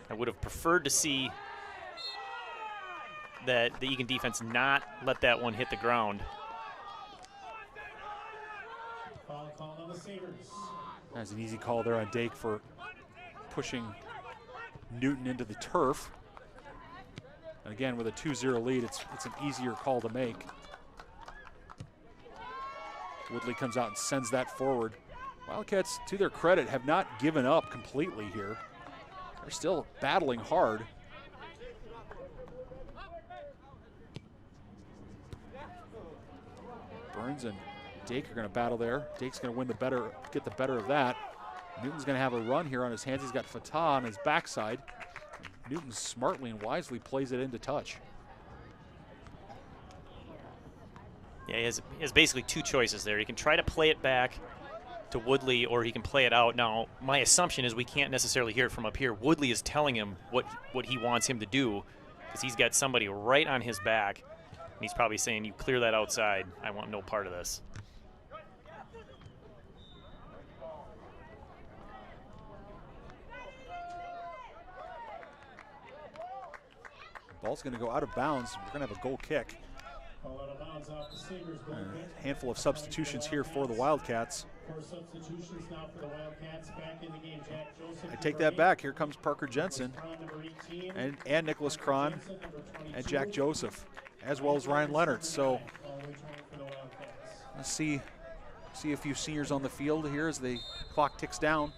I would have preferred to see that the Eagan defense not let that one hit the ground. That's an easy call there on Dake for pushing Newton into the turf. And again, with a 2-0 lead, it's an easier call to make. Woodley comes out and sends that forward. Wildcats, to their credit, have not given up completely here. They're still battling hard. Burns and Dake are going to battle there. Dake's going to get the better of that. Newton's going to have a run here on his hands. He's got Fatah on his backside. Newton smartly and wisely plays it into touch. Yeah, he has basically two choices there. He can try to play it back to Woodley, or he can play it out. Now, my assumption is we can't necessarily hear it from up here. Woodley is telling him what he wants him to do because he's got somebody right on his back. And he's probably saying, you clear that outside. I want no part of this. Ball's going to go out of bounds. We're going to have a goal kick. A handful of substitutions here for the Wildcats. I take that back. Here comes Parker Jensen and Nicholas Cron and Jack Joseph, as well as Ryan Leonard. So let's see See a few seniors on the field here as the clock ticks down.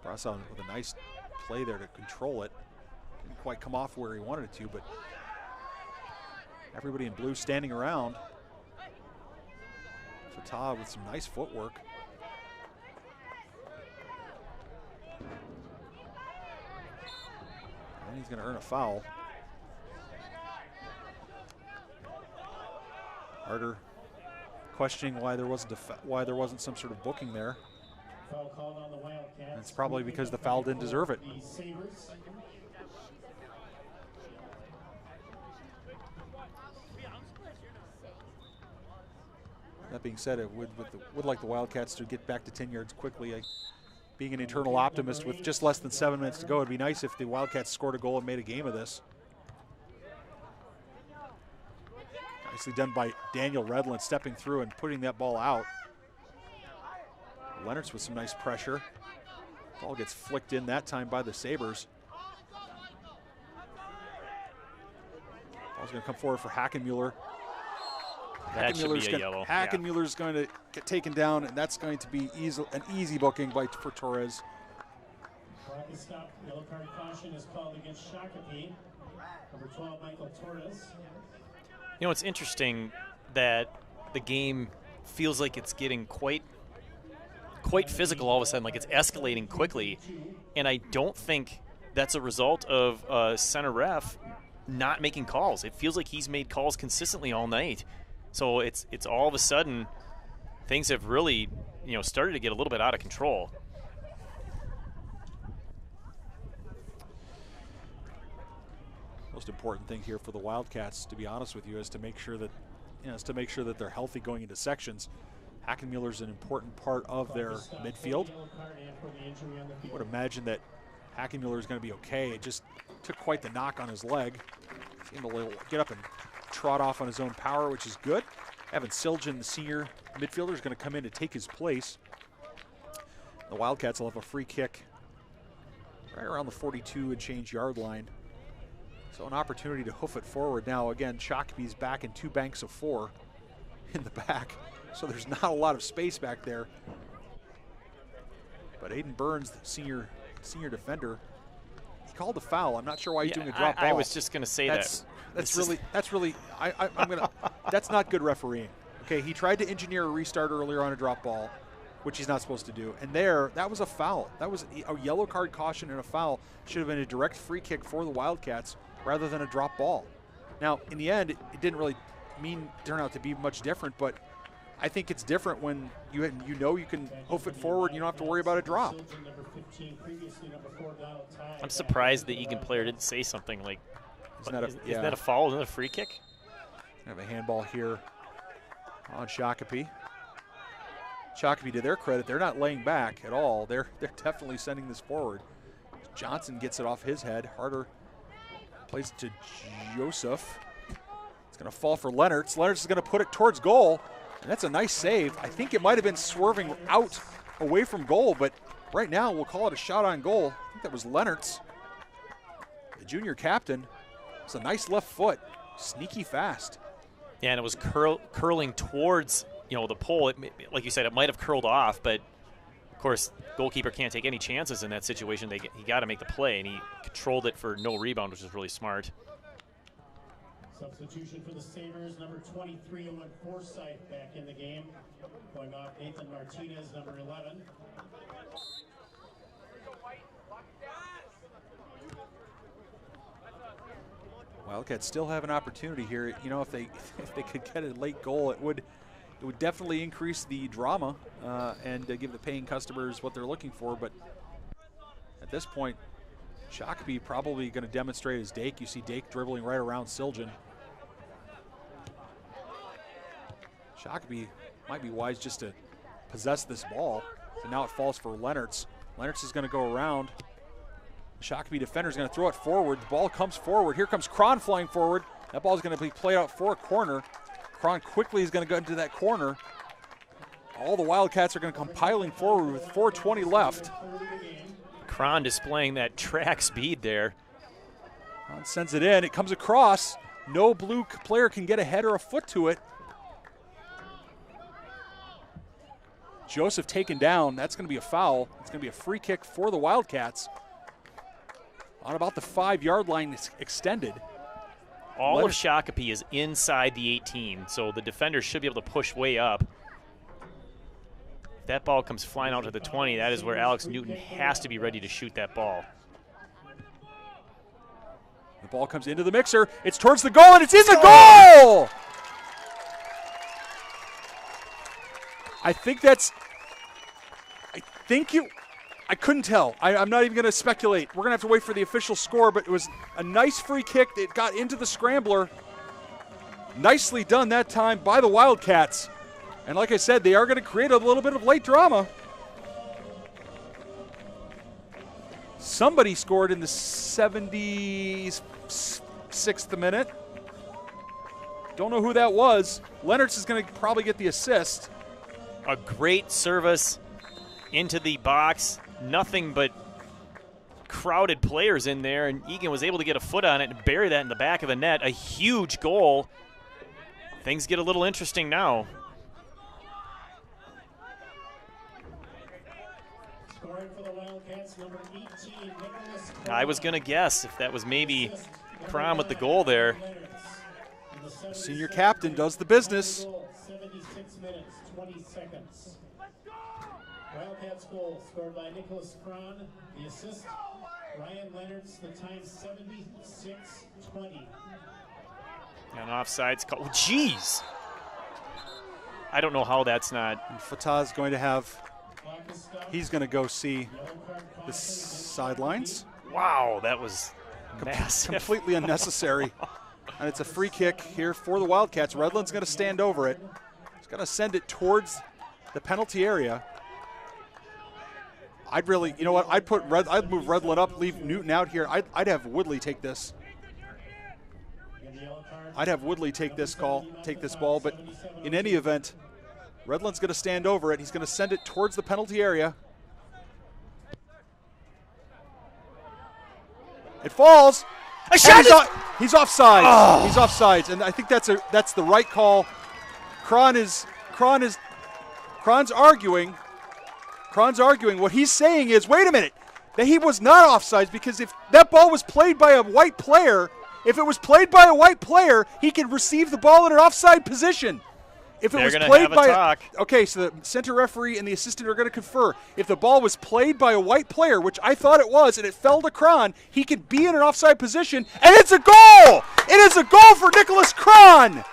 Brasson with a nice play there to control it. Didn't quite come off where he wanted it to, but everybody in blue standing around. Fatah with some nice footwork. And he's going to earn a foul. Harder questioning why there wasn't some sort of booking there. Foul called on the Wildcats. And it's probably because the foul didn't deserve it. The Sabers. That being said, it would like the Wildcats to get back to 10 yards quickly. Being an eternal optimist with just less than 7 minutes to go, it'd be nice if the Wildcats scored a goal and made a game of this. Nicely done by Daniel Redland, stepping through and putting that ball out. Leonard's with some nice pressure. Ball gets flicked in that time by the Sabers. Ball's going to come forward for Hackenmuller. That should be a yellow. Hackenmuller's going to get taken down, and that's going to be an easy booking for Torres. Rocket stop. Yellow card caution is called against Shakopee. Number 12, Michael Torres. You know, it's interesting that the game feels like it's getting quite physical all of a sudden, like it's escalating quickly, and I don't think that's a result of center ref not making calls. It feels like he's made calls consistently all night. So it's all of a sudden things have really, started to get a little bit out of control. Most important thing here for the Wildcats, to be honest with you, is to make sure that they're healthy going into sections. Hackenmuller's an important part of their midfield. I would imagine that Hackenmuller is going to be okay. It just took quite the knock on his leg. Seemed to get up and trot off on his own power, which is good. Evan Siljan, the senior midfielder, is going to come in to take his place. The Wildcats will have a free kick right around the 42 and change yard line. So an opportunity to hoof it forward now. Again, Shakopee's back in 2 banks of 4 in the back. So there's not a lot of space back there. But Aiden Burns, the senior defender, he called a foul. I'm not sure why he's doing a drop ball. I was just going to say that's that's not good refereeing. Okay, he tried to engineer a restart earlier on a drop ball, which he's not supposed to do. And that was a foul. That was a yellow card caution and a foul. Should have been a direct free kick for the Wildcats rather than a drop ball. Now, in the end, it didn't really turn out to be much different, but I think it's different when you can hoof it forward and you don't have to worry about a drop. I'm surprised the Eagan player didn't say something like, isn't that a foul? Isn't that a free kick? Have a handball here on Shakopee. Shakopee, to their credit, they're not laying back at all. They're definitely sending this forward. Johnson gets it off his head. Harder plays it to Joseph. It's going to fall for Leonards. Leonards is going to put it towards goal. And that's a nice save. I think it might have been swerving out away from goal, but right now we'll call it a shot on goal. I think that was Leonards, the junior captain. It's a nice left foot, sneaky fast. Yeah, and it was curling towards the pole. Like you said, it might have curled off, but of course, goalkeeper can't take any chances in that situation. He got to make the play, and he controlled it for no rebound, which is really smart. Substitution for the Sabers, number 23, Owen Forsyth back in the game. Going off Nathan Martinez, number 11. Wildcats still have an opportunity here. If they could get a late goal, it would definitely increase the drama and give the paying customers what they're looking for. But at this point, Shakopee probably going to demonstrate as Dake. You see Dake dribbling right around Siljan. Shakopee might be wise just to possess this ball. So now it falls for Leonards. Leonards is going to go around. Shakopee defender is going to throw it forward. The ball comes forward. Here comes Cron flying forward. That ball is going to be played out for a corner. Cron quickly is going to go into that corner. All the Wildcats are going to come piling forward with 4:20 left. Cron displaying that track speed there. Cron sends it in. It comes across. No blue player can get a head or a foot to it. Joseph taken down. That's going to be a foul. It's going to be a free kick for the Wildcats. On about the 5-yard line extended. All of Shakopee is inside the 18, so the defenders should be able to push way up. If that ball comes flying out to the 20, that is where Alex Newton has to be ready to shoot that ball. The ball comes into the mixer. It's towards the goal, and it's in the goal! I couldn't tell. I'm not even going to speculate. We're going to have to wait for the official score, but it was a nice free kick. It got into the scrambler. Nicely done that time by the Wildcats. And like I said, they are going to create a little bit of late drama. Somebody scored in the 76th minute. Don't know who that was. Leonard's is going to probably get the assist. A great service into the box. Nothing but crowded players in there, and Eagan was able to get a foot on it and bury that in the back of the net. A huge goal. Things get a little interesting now. Scoring for the Wildcats, number 18, Nicholas. I was going to guess if that was maybe Crom with the goal there. The senior captain does the business. 76 minutes, 20 seconds. Wildcats goal scored by Nicholas Cron. The assist, Ryan Leonards. The time 76-20. And offsides call. Oh, jeez. I don't know how that's not. And Fatah's going to have, he's going to go see the sidelines. Wow, that was massive. Completely unnecessary. And it's a free kick here for the Wildcats. Redland's going to stand over it. He's going to send it towards the penalty area. I'd really, you know what? I'd move Redland up, leave Newton out here. I'd have Woodley take this. I'd have Woodley take this ball. But in any event, Redland's going to stand over it. He's going to send it towards the penalty area. It falls. A shot! He's offside. Oh. He's offsides, and I think that's the right call. Cron's arguing. Cron's arguing. What he's saying is, wait a minute, that he was not offsides, because if that ball was played by a white player, he could receive the ball in an offside position. If it was played by okay, so the center referee and the assistant are going to confer. If the ball was played by a white player, which I thought it was, and it fell to Cron, he could be in an offside position, and it's a goal! It is a goal for Nicholas Cron!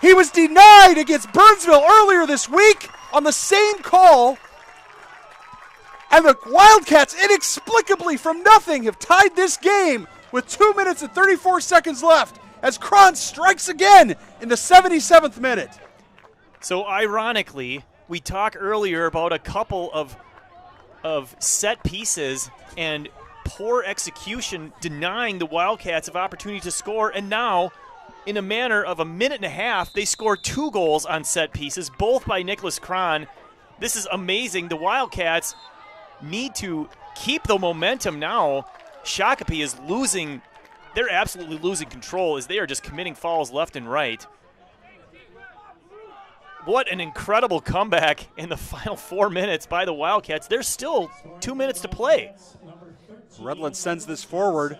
He was denied against Burnsville earlier this week on the same call, and the Wildcats inexplicably from nothing have tied this game with 2 minutes and 34 seconds left, as Cron strikes again in the 77th minute. So ironically, we talked earlier about a couple of set pieces and poor execution denying the Wildcats of opportunity to score, and now in a manner of a minute and a half, they score 2 goals on set pieces, both by Nicholas Cron. This is amazing. The Wildcats need to keep the momentum now. Shakopee is losing. They're absolutely losing control as they are just committing fouls left and right. What an incredible comeback in the final 4 minutes by the Wildcats. There's still 2 minutes to play. Redland sends this forward.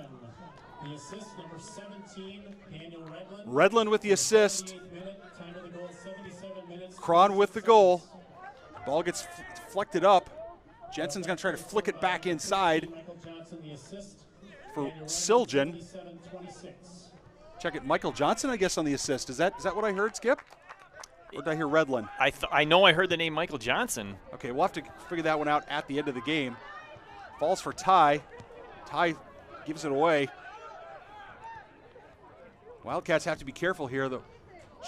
Redland with the assist. Cron with the goal. Ball gets flecked up. Jensen's going to try to flick it back inside for Siljan. Check it, Michael Johnson, I guess, on the assist. Is that what I heard, Skip? Or did I hear Redland? I know I heard the name Michael Johnson. Okay, we'll have to figure that one out at the end of the game. Falls for Ty. Ty gives it away. Wildcats have to be careful here. The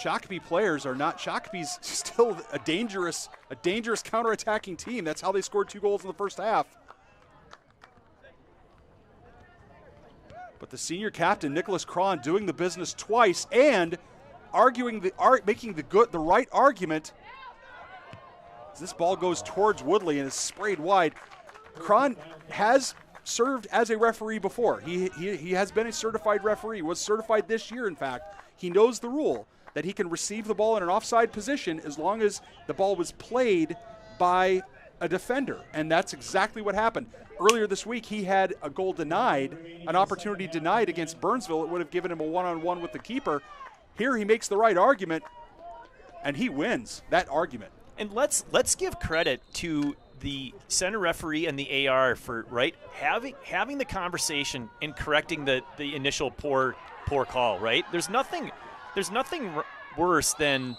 Shakopee players are not. Shakopee's still a dangerous counterattacking team. That's how they scored 2 goals in the first half. But the senior captain, Nicholas Cron, doing the business twice and making the right argument This ball goes towards Woodley and is sprayed wide. Cron has served as a referee before. He has been a certified referee, was certified this year, in fact. He knows the rule that he can receive the ball in an offside position as long as the ball was played by a defender, and that's exactly what happened. Earlier this week, he had a goal denied, an opportunity denied against Burnsville. It would have given him a one-on-one with the keeper. Here he makes the right argument, and he wins that argument. And let's give credit to the center referee and the AR for having the conversation and correcting the initial poor call. Right? There's nothing worse than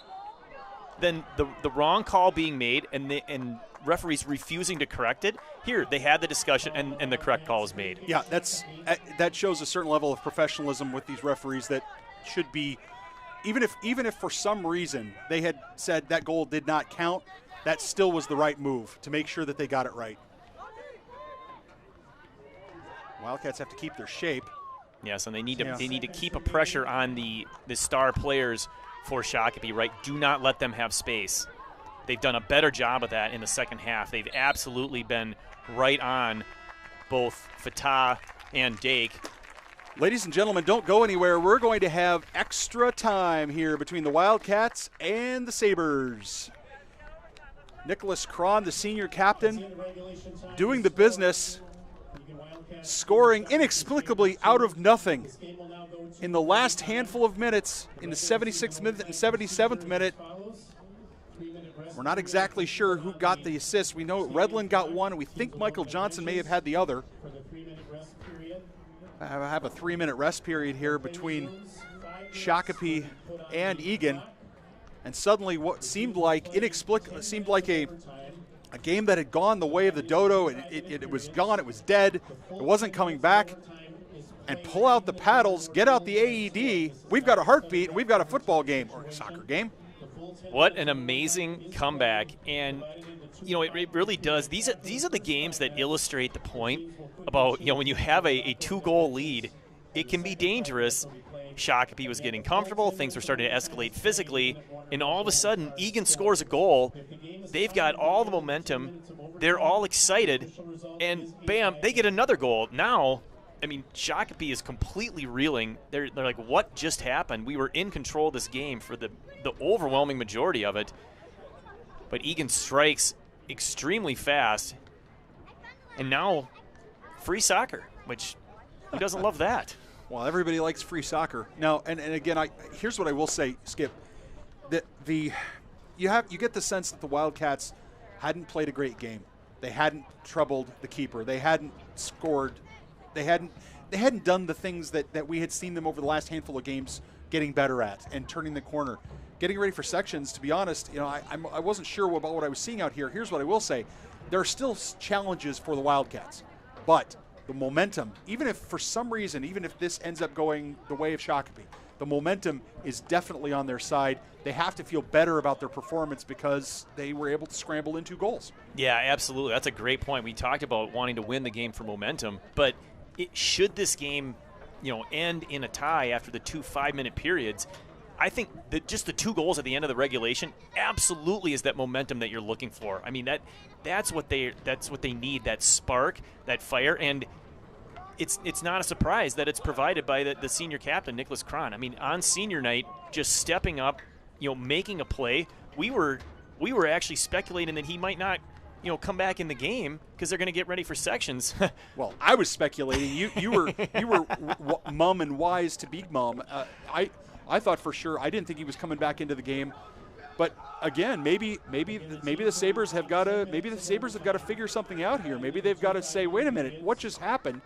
the wrong call being made and referees refusing to correct it. Here, they had the discussion and the correct call was made. Yeah, that shows a certain level of professionalism with these referees that should be, even if for some reason they had said that goal did not count, that still was the right move to make sure that they got it right. Wildcats have to keep their shape. Yes, and they need to keep a pressure on the star players for Shakopee, right? Do not let them have space. They've done a better job of that in the second half. They've absolutely been right on both Fatah and Dake. Ladies and gentlemen, don't go anywhere. We're going to have extra time here between the Wildcats and the Sabers. Nicholas Cron, the senior captain, doing the business, scoring inexplicably out of nothing in the last handful of minutes, in the 76th minute and 77th minute. We're not exactly sure who got the assist. We know Redland got one. We think Michael Johnson may have had the other. I have a 3-minute rest period here between Shakopee and Eagan. And suddenly what seemed like a game that had gone the way of the dodo. It was gone. It was dead. It wasn't coming back. And pull out the paddles, get out the AED. We've got a heartbeat, and we've got a football game or a soccer game. What an amazing comeback. And, it really does. These are the games that illustrate the point about, when you have a 2-goal lead, it can be dangerous. Shakopee was getting comfortable. Things were starting to escalate physically. And all of a sudden, Eagan scores a goal. They've got all the momentum. They're all excited. And, bam, they get another goal. Now, Shakopee is completely reeling. They're like, what just happened? We were in control of this game for the overwhelming majority of it. But Eagan strikes extremely fast. And now, free soccer, which who doesn't love that? Well, everybody likes free soccer. Now, and again, here's what I will say, Skip. You get the sense that the Wildcats hadn't played a great game. They hadn't troubled the keeper. They hadn't scored. They hadn't done the things that we had seen them over the last handful of games getting better at and turning the corner. Getting ready for sections, to be honest, I wasn't sure about what I was seeing out here. Here's what I will say. There are still challenges for the Wildcats, but the momentum, even if for some reason, even if this ends up going the way of Shakopee, the momentum is definitely on their side. They have to feel better about their performance because they were able to scramble in 2 goals. Yeah, absolutely. That's a great point. We talked about wanting to win the game for momentum, but should this game, end in a tie after the 2 5-minute periods, I think that just the 2 goals at the end of the regulation absolutely is that momentum that you're looking for. That's what they need, that spark, that fire, and it's not a surprise that it's provided by the senior captain, Nicholas Cron. On senior night, just stepping up, making a play. We were actually speculating that he might not, come back in the game because they're going to get ready for sections. Well, I was speculating. You were mum and wise to be mum. I thought for sure. I didn't think he was coming back into the game. But again, maybe the Sabers have got to figure something out here. Maybe they've got to say, wait a minute, what just happened?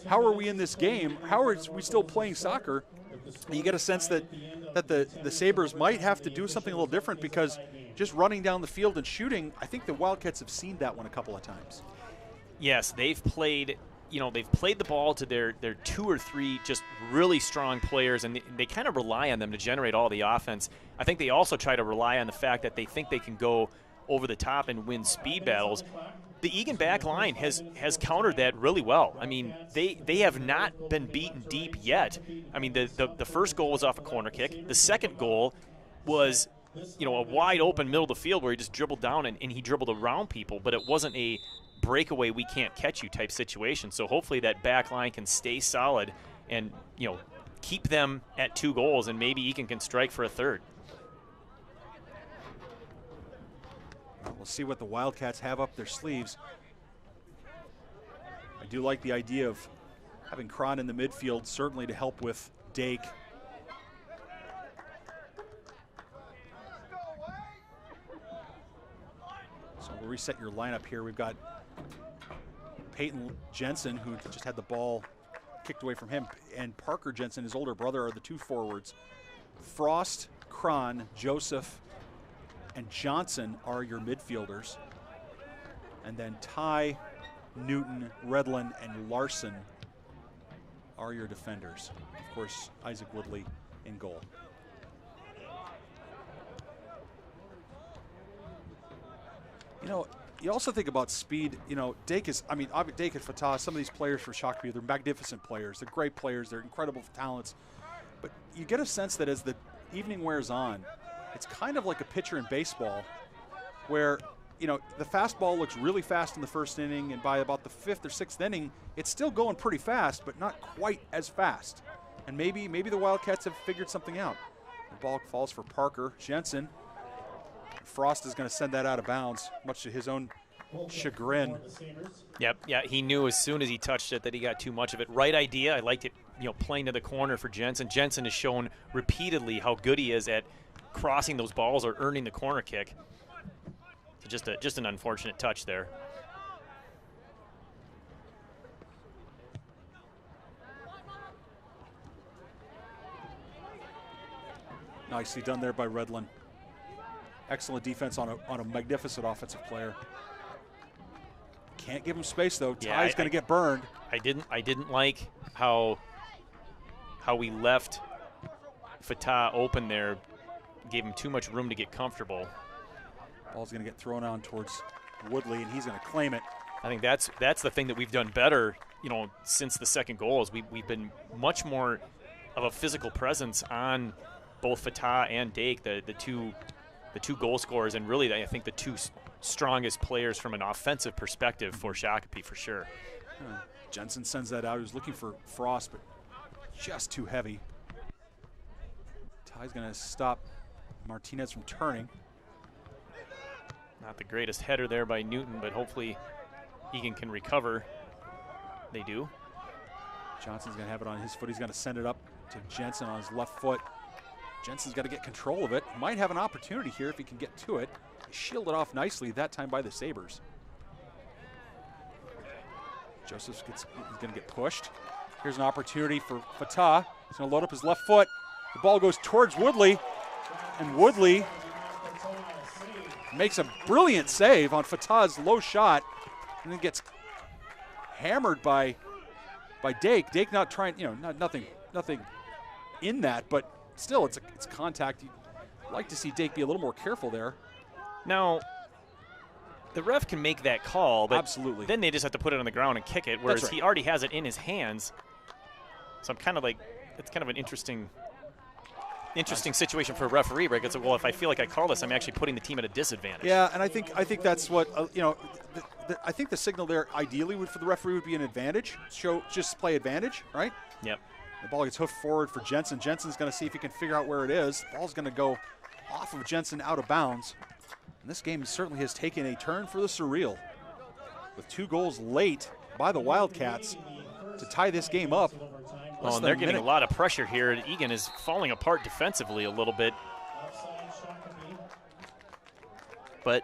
How are we in this game? How are we still playing soccer? You get a sense that the Sabers might have to do something a little different because just running down the field and shooting, I think the Wildcats have seen that one a couple of times. Yes, they've played the ball to their 2 or 3 just really strong players, and they kind of rely on them to generate all the offense. I think they also try to rely on the fact that they think they can go over the top and win speed battles. The Eagan back line has countered that really well. They have not been beaten deep yet. The first goal was off a corner kick. The second goal was a wide open middle of the field where he just dribbled down and he dribbled around people, but it wasn't a breakaway we can't catch you type situation. So hopefully that back line can stay solid and, keep them at 2 goals, and maybe Eagan can strike for a third. We'll see what the Wildcats have up their sleeves. I do like the idea of having Cron in the midfield, certainly to help with Dake. So we'll reset your lineup here. We've got Peyton Jensen, who just had the ball kicked away from him, and Parker Jensen, his older brother, are the 2 forwards. Frost, Cron, Joseph, and Johnson are your midfielders. And then Ty, Newton, Redlin, and Larson are your defenders. Of course, Isaac Woodley in goal. You also think about speed. Dake and Fatah, some of these players for Shakopee, they're magnificent players. They're great players. They're incredible talents. But you get a sense that as the evening wears on, it's kind of like a pitcher in baseball where, the fastball looks really fast in the first inning, and by about the 5th or 6th inning, it's still going pretty fast, but not quite as fast. And maybe the Wildcats have figured something out. The ball falls for Parker Jensen. Frost is going to send that out of bounds, much to his own chagrin. Yep, yeah, he knew as soon as he touched it that he got too much of it. Right idea. I liked it, playing to the corner for Jensen. Jensen has shown repeatedly how good he is at crossing those balls or earning the corner kick. So just an unfortunate touch there. Nicely done there by Redlin. Excellent defense on a magnificent offensive player. Can't give him space though. Yeah, Ty's going to get burned. I didn't like how we left Fatah open there. Gave him too much room to get comfortable. Ball's going to get thrown on towards Woodley, and he's going to claim it. I think that's the thing that we've done better, since the second goal is we've been much more of a physical presence on both Fatah and Dake, the two goal scorers, and really I think the 2 strongest players from an offensive perspective for Shakopee for sure. Jensen sends that out. He was looking for Frost, but just too heavy. Ty's going to stop Martinez from turning. Not the greatest header there by Newton, but hopefully Eagan can recover. They do. Johnson's going to have it on his foot. He's going to send it up to Jensen on his left foot. Jensen's got to get control of it. Might have an opportunity here if he can get to it. Shielded off nicely, that time by the Sabers. Joseph's going to get pushed. Here's an opportunity for Fatah. He's going to load up his left foot. The ball goes towards Woodley, and Woodley makes a brilliant save on Fatah's low shot, and then gets hammered by Dake. Dake not trying, nothing in that, but still, it's contact. You'd like to see Dake be a little more careful there. Now, the ref can make that call, but absolutely, then they just have to put it on the ground and kick it, whereas he already has it in his hands. So I'm kind of like, it's kind of an interesting situation for a referee, right? Because, well, if I feel like I call this, I'm actually putting the team at a disadvantage. Yeah, and I think that's what I think the signal there ideally for the referee would be an advantage. Just play advantage, right? Yep. The ball gets hoofed forward for Jensen. Jensen's going to see if he can figure out where it is. The ball's going to go off of Jensen out of bounds. And this game certainly has taken a turn for the surreal, with 2 goals late by the Wildcats to tie this game up. Well, and they're getting a lot of pressure here, and Eagan is falling apart defensively a little bit. But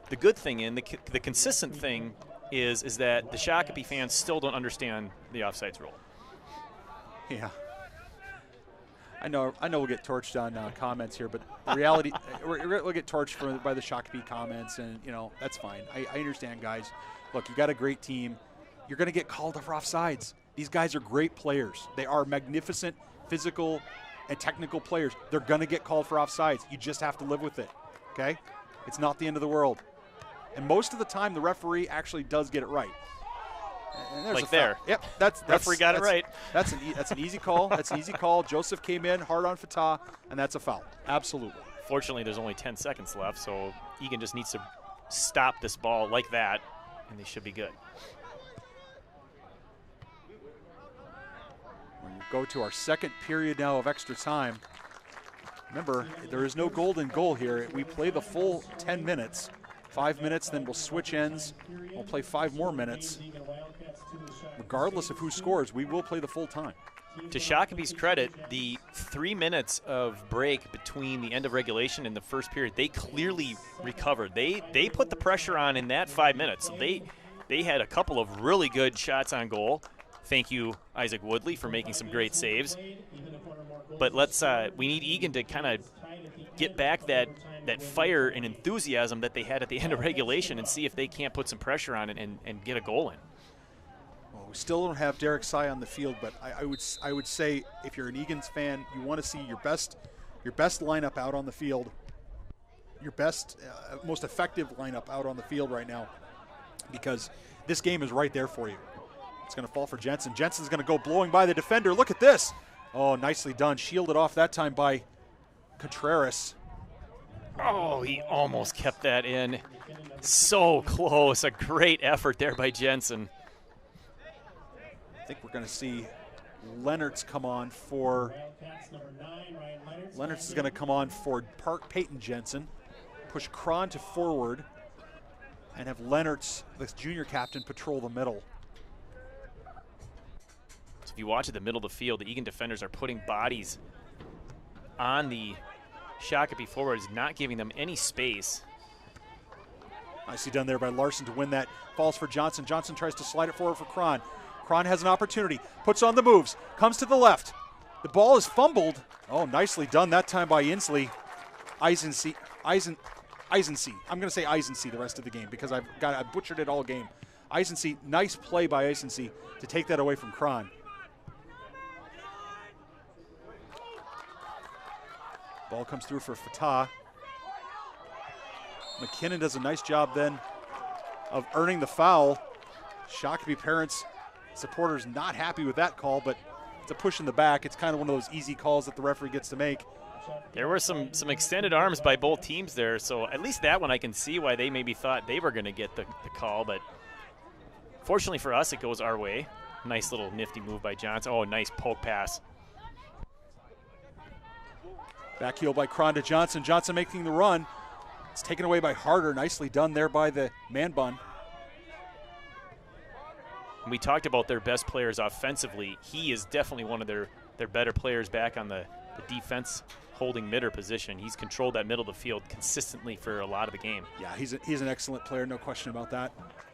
the good thing and the consistent thing is that the Shakopee fans still don't understand the offsides rule. Yeah. I know we'll get torched on comments here, but the reality, we'll get torched by the Shakopee comments, and, that's fine. I understand, guys. Look, you got a great team. You're going to get called for offsides. These guys are great players. They are magnificent, physical, and technical players. They're going to get called for offsides. You just have to live with it, okay? It's not the end of the world. And most of the time, the referee actually does get it right. And there's like there. Yep, that's referee got it right. That's an easy call. That's an easy call. Joseph came in hard on Fatah, and that's a foul. Absolutely. Fortunately, there's only 10 seconds left, so Eagan just needs to stop this ball like that, and they should be good. We go to our second period now of extra time. Remember, there is no golden goal here. We play the full 10 minutes. 5 minutes, then we'll switch ends. We'll play 5 more minutes. Regardless of who scores, we will play the full time. To Shakopee's credit, the 3 minutes of break between the end of regulation and the first period, they clearly recovered. They put the pressure on in that 5 minutes. They had a couple of really good shots on goal. Thank you, Isaac Woodley, for making some great saves. But we need Eagan to kind of get back that fire and enthusiasm that they had at the end of regulation and see if they can't put some pressure on it and get a goal in. Well, we still don't have Derek Sy on the field, but I would say if you're an Eagans fan, you want to see your best lineup out on the field, your best, most effective lineup out on the field right now, because this game is right there for you. It's going to fall for Jensen. Jensen's going to go blowing by the defender. Look at this. Oh, nicely done. Shielded off that time by Contreras. Oh, he almost kept that in. So close. A great effort there by Jensen. I think we're going to see Leonard's come on for Leonard's is going to come on for Peyton Jensen. Push Cron to forward and have Leonard's, the junior captain, patrol the middle. So if you watch at the middle of the field, the Eagan defenders are putting bodies on the Shakopee forwards, not giving them any space. Nicely done there by Larson to win that. Falls for Johnson. Johnson tries to slide it forward for Cron. Cron has an opportunity, puts on the moves, comes to the left. The ball is fumbled. Oh, nicely done that time by Inslee. Eisensee. I'm going to say Eisensee the rest of the game because I butchered it all game. Eisensee, nice play by Eisensee to take that away from Cron. Ball comes through for Fatah. McKinnon does a nice job then of earning the foul. Shakopee parents, supporters not happy with that call, but it's a push in the back. It's kind of one of those easy calls that the referee gets to make. There were some extended arms by both teams there, so at least that one I can see why they maybe thought they were going to get the call, but fortunately for us, it goes our way. Nice little nifty move by Johnson. Oh, nice poke pass. Back heel by Cron to Johnson. Johnson making the run. It's taken away by Harder. Nicely done there by the man bun. We talked about their best players offensively. He is definitely one of their better players back on the defense holding midder position. He's controlled that middle of the field consistently for a lot of the game. Yeah, he's an excellent player, no question about that.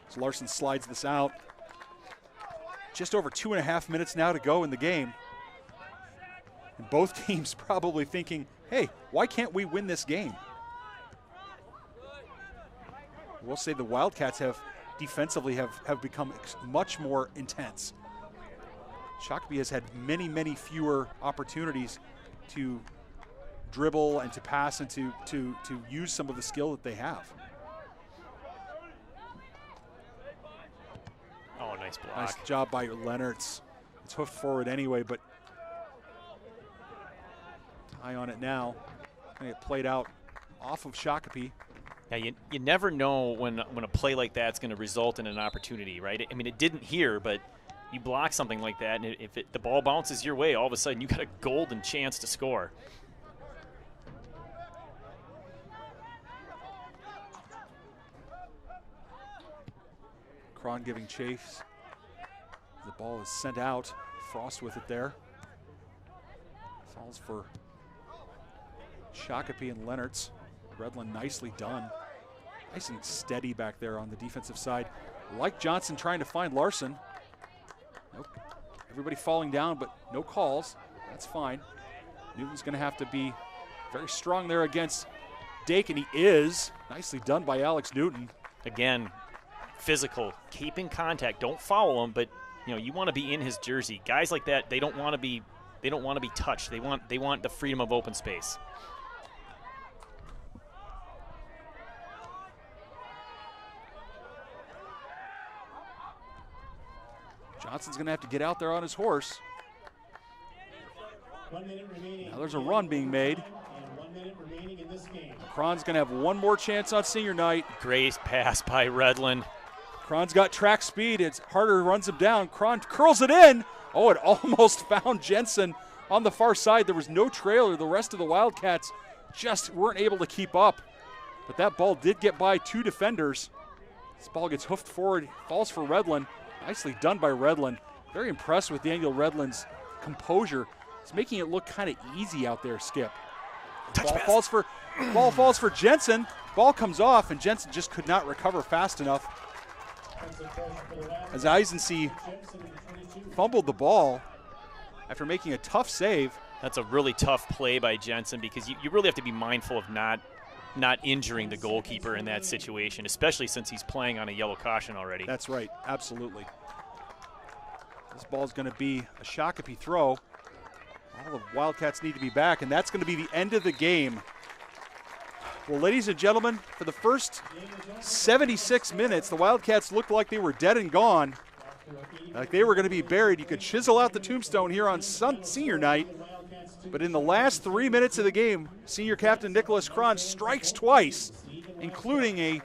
So Larson slides this out. Just over 2.5 minutes now to go in the game. And both teams probably thinking, hey, why can't we win this game? We'll say the Wildcats have defensively have become much more intense. Shakopee has had many, many fewer opportunities to dribble and to pass and to use some of the skill that they have. Oh, nice block. Nice job by Leonards. It's hoofed forward anyway, but eye on it now. Going to get played out off of Shakopee. Yeah, you never know when a play like that's going to result in an opportunity, right? I mean, it didn't here, but you block something like that, and if the ball bounces your way, all of a sudden you got a golden chance to score. Cron giving chase. The ball is sent out. Frost with it there. Falls for Shakopee and Leonards. Redland nicely done. Nice and steady back there on the defensive side. Like Johnson trying to find Larson. Nope. Everybody falling down, but no calls. That's fine. Newton's going to have to be very strong there against Dake, and he is. Nicely done by Alex Newton. Again, physical, keeping contact. Don't foul him, but you want to be in his jersey. Guys like that, they don't want to be touched. They want the freedom of open space. Johnson's going to have to get out there on his horse. 1 minute remaining. Now there's a run being made. And 1 minute remaining in this Cron's going to have one more chance on senior night. Great pass by Redland. Cron's got track speed. It's Harder runs him down. Cron curls it in. Oh, it almost found Jensen on the far side. There was no trailer. The rest of the Wildcats just weren't able to keep up. But that ball did get by 2 defenders. This ball gets hoofed forward, falls for Redland. Nicely done by Redland. Very impressed with Daniel Redland's composure. He's making it look kind of easy out there, Skip. Ball falls for Jensen. Ball comes off, and Jensen just could not recover fast enough. As Eisensee fumbled the ball after making a tough save. That's a really tough play by Jensen because you really have to be mindful of not injuring the goalkeeper in that situation, especially since he's playing on a yellow caution already. That's right, absolutely. This ball is going to be a Shakopee throw. All the Wildcats need to be back, and that's going to be the end of the game. Well, ladies and gentlemen, for the first 76 minutes, the Wildcats looked like they were dead and gone, like they were going to be buried. You could chisel out the tombstone here on senior night, but in the last 3 minutes of the game, senior captain Nicholas Cron strikes twice, including a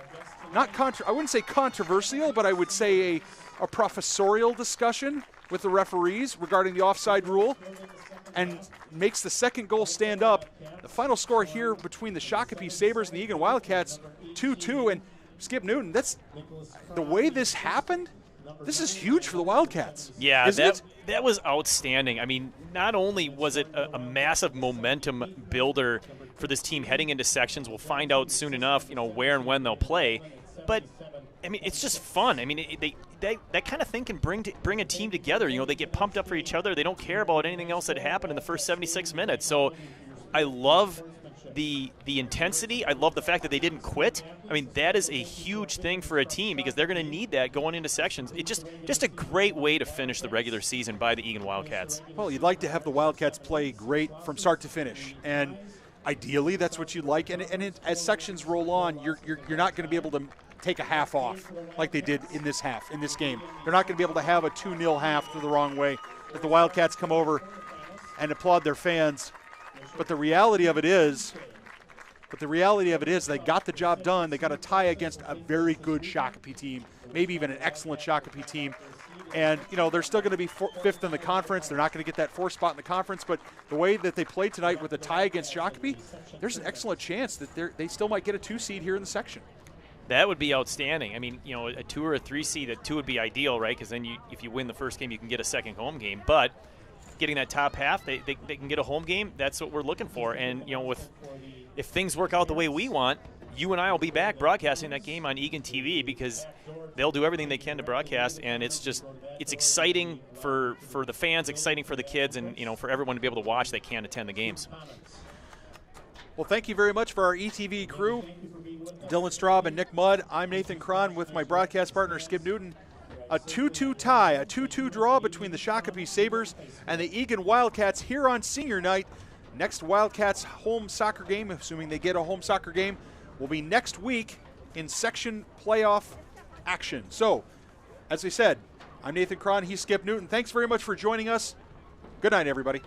I wouldn't say controversial, but I would say a professorial discussion with the referees regarding the offside rule, and makes the second goal stand up. The final score here between the Shakopee Sabers and the Eagan Wildcats, 2-2. And Skip Newton, that's the way this happened. This is huge for the Wildcats. Yeah, that was outstanding. I mean, not only was it a massive momentum builder for this team heading into sections, we'll find out soon enough, where and when they'll play, but I mean, it's just fun. I mean, that kind of thing can bring a team together. They get pumped up for each other. They don't care about anything else that happened in the first 76 minutes. So I love the intensity. I love the fact that they didn't quit. I mean, that is a huge thing for a team because they're going to need that going into sections. It's just a great way to finish the regular season by the Eagan Wildcats. Well, you'd like to have the Wildcats play great from start to finish, and ideally that's what you'd like. And as sections roll on, you're not going to be able to take a half off like they did in this game. They're not going to be able to have a 2-0 half to the wrong way. If the Wildcats come over and applaud their fans, but the reality of it is they got the job done. They got a tie against a very good Shakopee team, maybe even an excellent Shakopee team. And, they're still going to be fifth in the conference. They're not going to get that 4th spot in the conference, but the way that they played tonight with a tie against Shakopee, there's an excellent chance that they still might get a 2 seed here in the section. That would be outstanding. I mean, a 2 or a 3 seed, a 2 would be ideal, right? Because then if you win the first game, you can get a second home game. But getting that top half, they can get a home game. That's what we're looking for. And, if things work out the way we want, you and I will be back broadcasting that game on Eagan TV because they'll do everything they can to broadcast. And it's exciting for the fans, exciting for the kids, and, for everyone to be able to watch that can't attend the games. Well, thank you very much for our ETV crew, Dylan Straub and Nick Mudd. I'm Nathan Cron with my broadcast partner, Skip Newton. A 2-2 tie, a 2-2 draw between the Shakopee Sabers and the Eagan Wildcats here on senior night. Next Wildcats home soccer game, assuming they get a home soccer game, will be next week in section playoff action. So, as we said, I'm Nathan Cron, he's Skip Newton. Thanks very much for joining us. Good night, everybody.